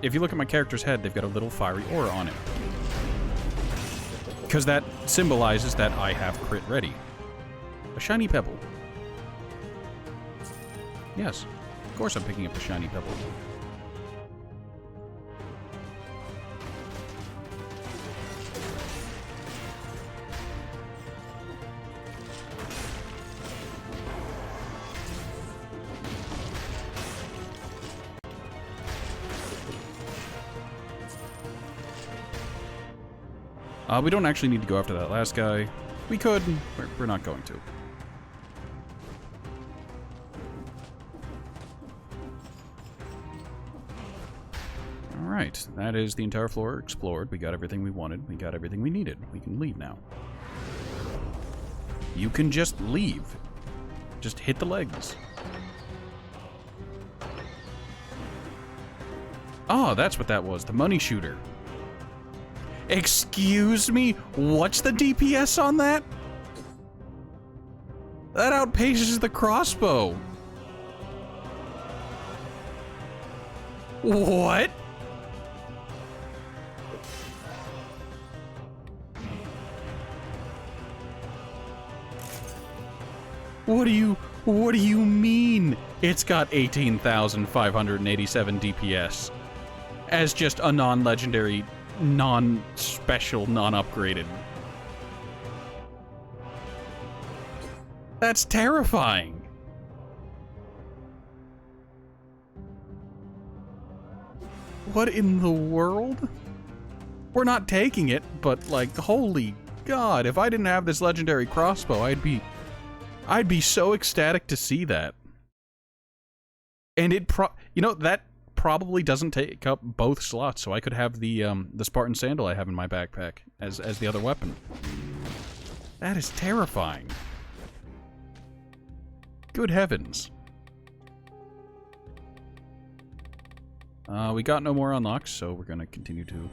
If you look at my character's head, they've got a little fiery aura on it. Because that symbolizes that I have crit ready. A shiny pebble. Yes, of course I'm picking up the shiny pebble. We don't actually need to go after that last guy. We could, we're not going to. Alright, that is the entire floor explored. We got everything we wanted. We got everything we needed. We can leave now. You can just leave. Just hit the legs. Oh, that's what that was. The money shooter. Excuse me? What's the DPS on that? That outpaces the crossbow. What? What do you mean it's got 18,587 DPS as just a non-legendary, non-special, non-upgraded? That's terrifying. What in the world? We're not taking it, but like, holy God, if I didn't have this legendary crossbow, I'd be so ecstatic to see that. And you know, that probably doesn't take up both slots, so I could have the Spartan sandal I have in my backpack as the other weapon. That is terrifying. Good heavens. We got no more unlocks, so we're gonna continue to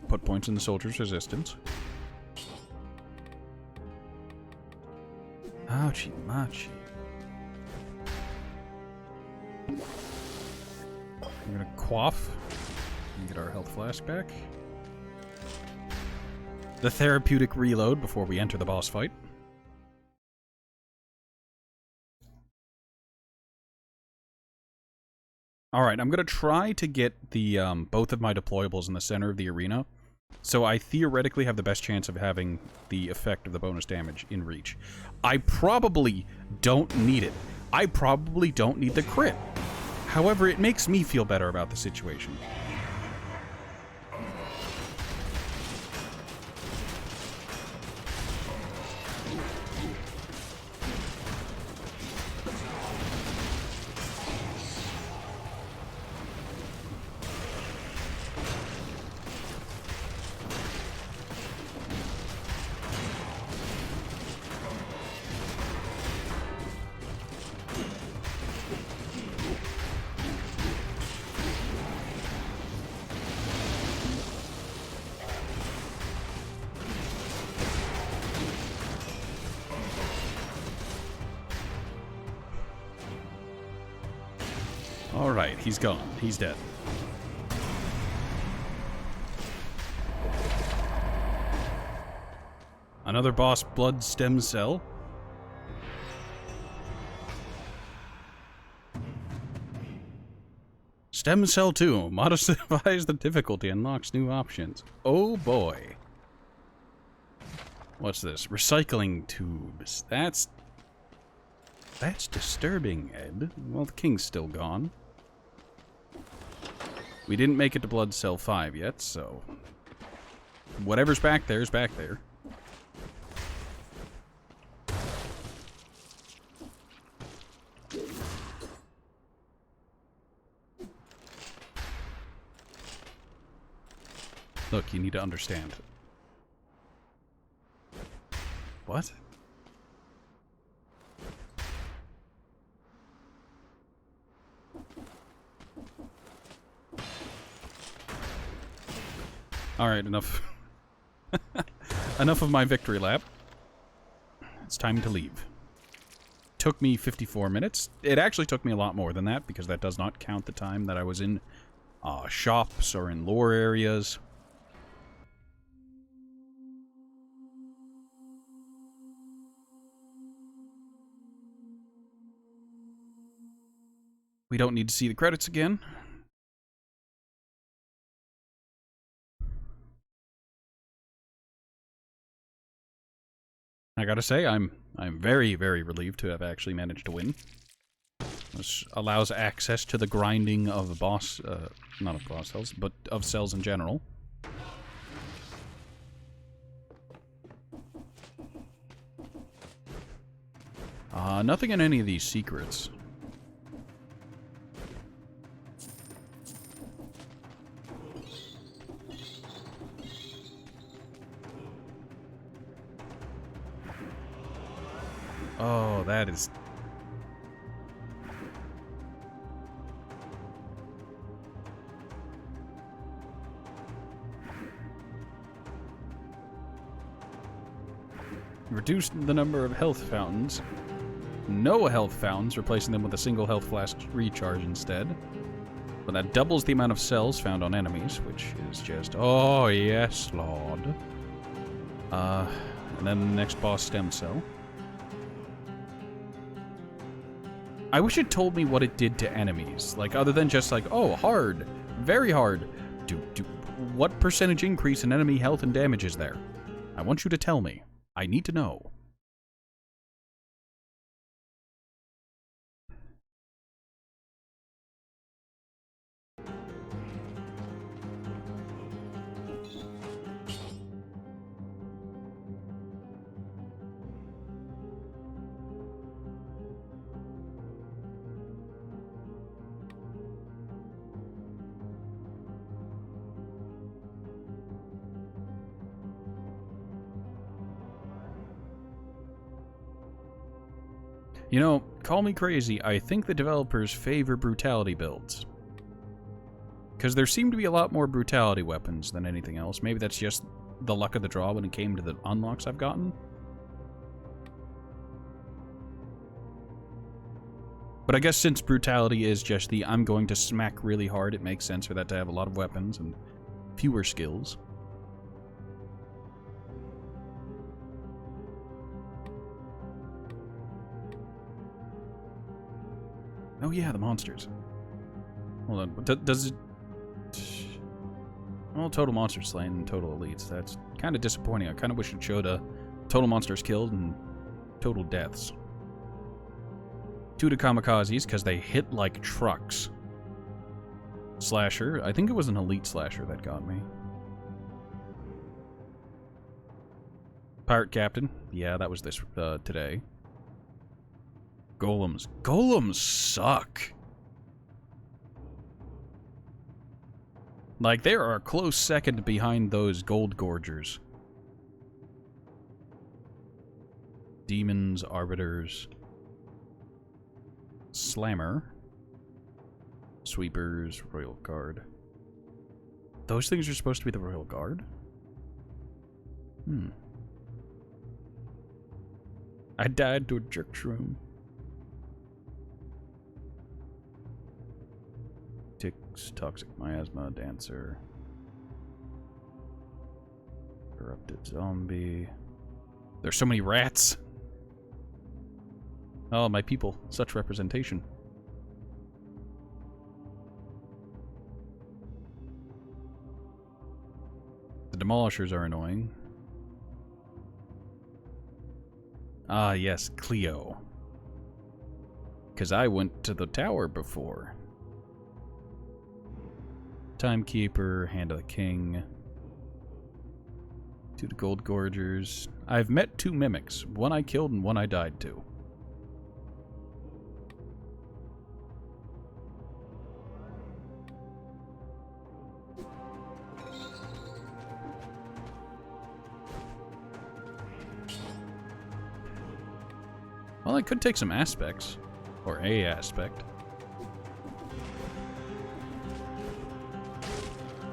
put points in the soldier's resistance. Ouchie machi. I'm gonna quaff and get our health flask back. The therapeutic reload before we enter the boss fight. Alright, I'm gonna try to get the both of my deployables in the center of the arena, so I theoretically have the best chance of having the effect of the bonus damage in reach. I probably don't need it. I probably don't need the crit. However, it makes me feel better about the situation. Alright, he's gone. He's dead. Another boss blood stem cell. Stem cell 2 modifies the difficulty and unlocks new options. Oh boy. What's this? Recycling tubes. That's disturbing, Ed. Well, the king's still gone. We didn't make it to Blood Cell 5 yet, so... whatever's back there is back there. Look, you need to understand. What? Alright, enough. Enough of my victory lap. It's time to leave. Took me 54 minutes. It actually took me a lot more than that, because that does not count the time that I was in shops or in lore areas. We don't need to see the credits again. I gotta say, I'm very, very relieved to have actually managed to win. This allows access to the grinding of boss, not of boss cells, but of cells in general. Nothing in any of these secrets. Oh, that is... reduced the number of health fountains. No health fountains, replacing them with a single health flask recharge instead. But that doubles the amount of cells found on enemies, which is just... oh, yes, Lord. And then the next boss stem cell. I wish it told me what it did to enemies. Like, other than just like, oh, hard. Very hard. What percentage increase in enemy health and damage is there? I want you to tell me. I need to know. You know, call me crazy, I think the developers favor brutality builds. Because there seem to be a lot more brutality weapons than anything else. Maybe that's just the luck of the draw when it came to the unlocks I've gotten. But I guess since brutality is just the I'm going to smack really hard, it makes sense for that to have a lot of weapons and fewer skills. Oh yeah, the monsters. Hold on, does it... Well, total monsters slain and total elites. That's kind of disappointing. I kind of wish it showed total monsters killed and total deaths. 2 to kamikazes, because they hit like trucks. Slasher. I think it was an elite slasher that got me. Pirate captain. Yeah, that was this today. Golems. Golems suck. Like, they are a close second behind those gold gorgers. Demons, arbiters, slammer, sweepers, royal guard. Those things are supposed to be the royal guard? I died to a jerk shroom. Ticks, toxic miasma, dancer, corrupted zombie. There's so many rats. Oh, my people, such representation. The demolishers are annoying. Ah, yes, Cleo. Because I went to the tower before. Timekeeper, Hand of the King. 2 to Gold Gorgers. I've met 2 mimics. One I killed and one I died to. Well, I could take some aspects. Or a aspect.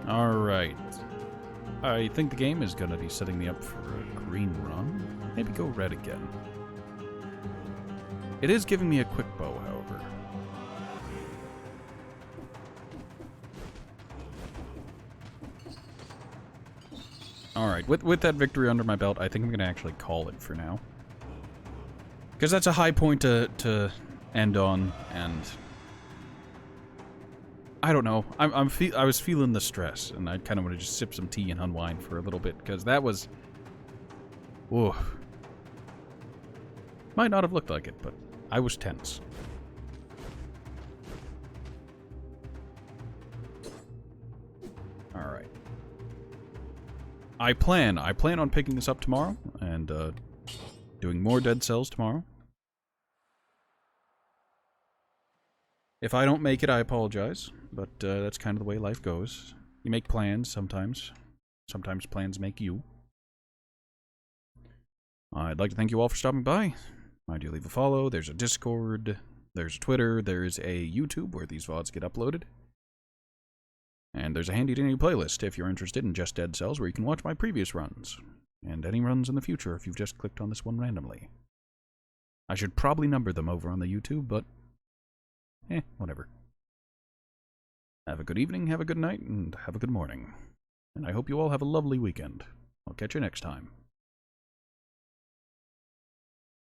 Alright. I think the game is going to be setting me up for a green run. Maybe go red again. It is giving me a quick bow, however. Alright, with that victory under my belt, I think I'm going to actually call it for now. Because that's a high point to end on, and... I don't know. I was feeling the stress, and I kind of want to just sip some tea and unwind for a little bit, because that was... Whoa. Might not have looked like it, but I was tense. Alright. I plan on picking this up tomorrow, and doing more Dead Cells tomorrow. If I don't make it, I apologize, but that's kind of the way life goes. You make plans sometimes. Sometimes plans make you. I'd like to thank you all for stopping by. I do leave a follow. There's a Discord. There's a Twitter. There's a YouTube where these VODs get uploaded. And there's a handy-dandy playlist if you're interested in just Dead Cells where you can watch my previous runs. And any runs in the future if you've just clicked on this one randomly. I should probably number them over on the YouTube, but... whatever. Have a good evening, have a good night, and have a good morning. And I hope you all have a lovely weekend. I'll catch you next time.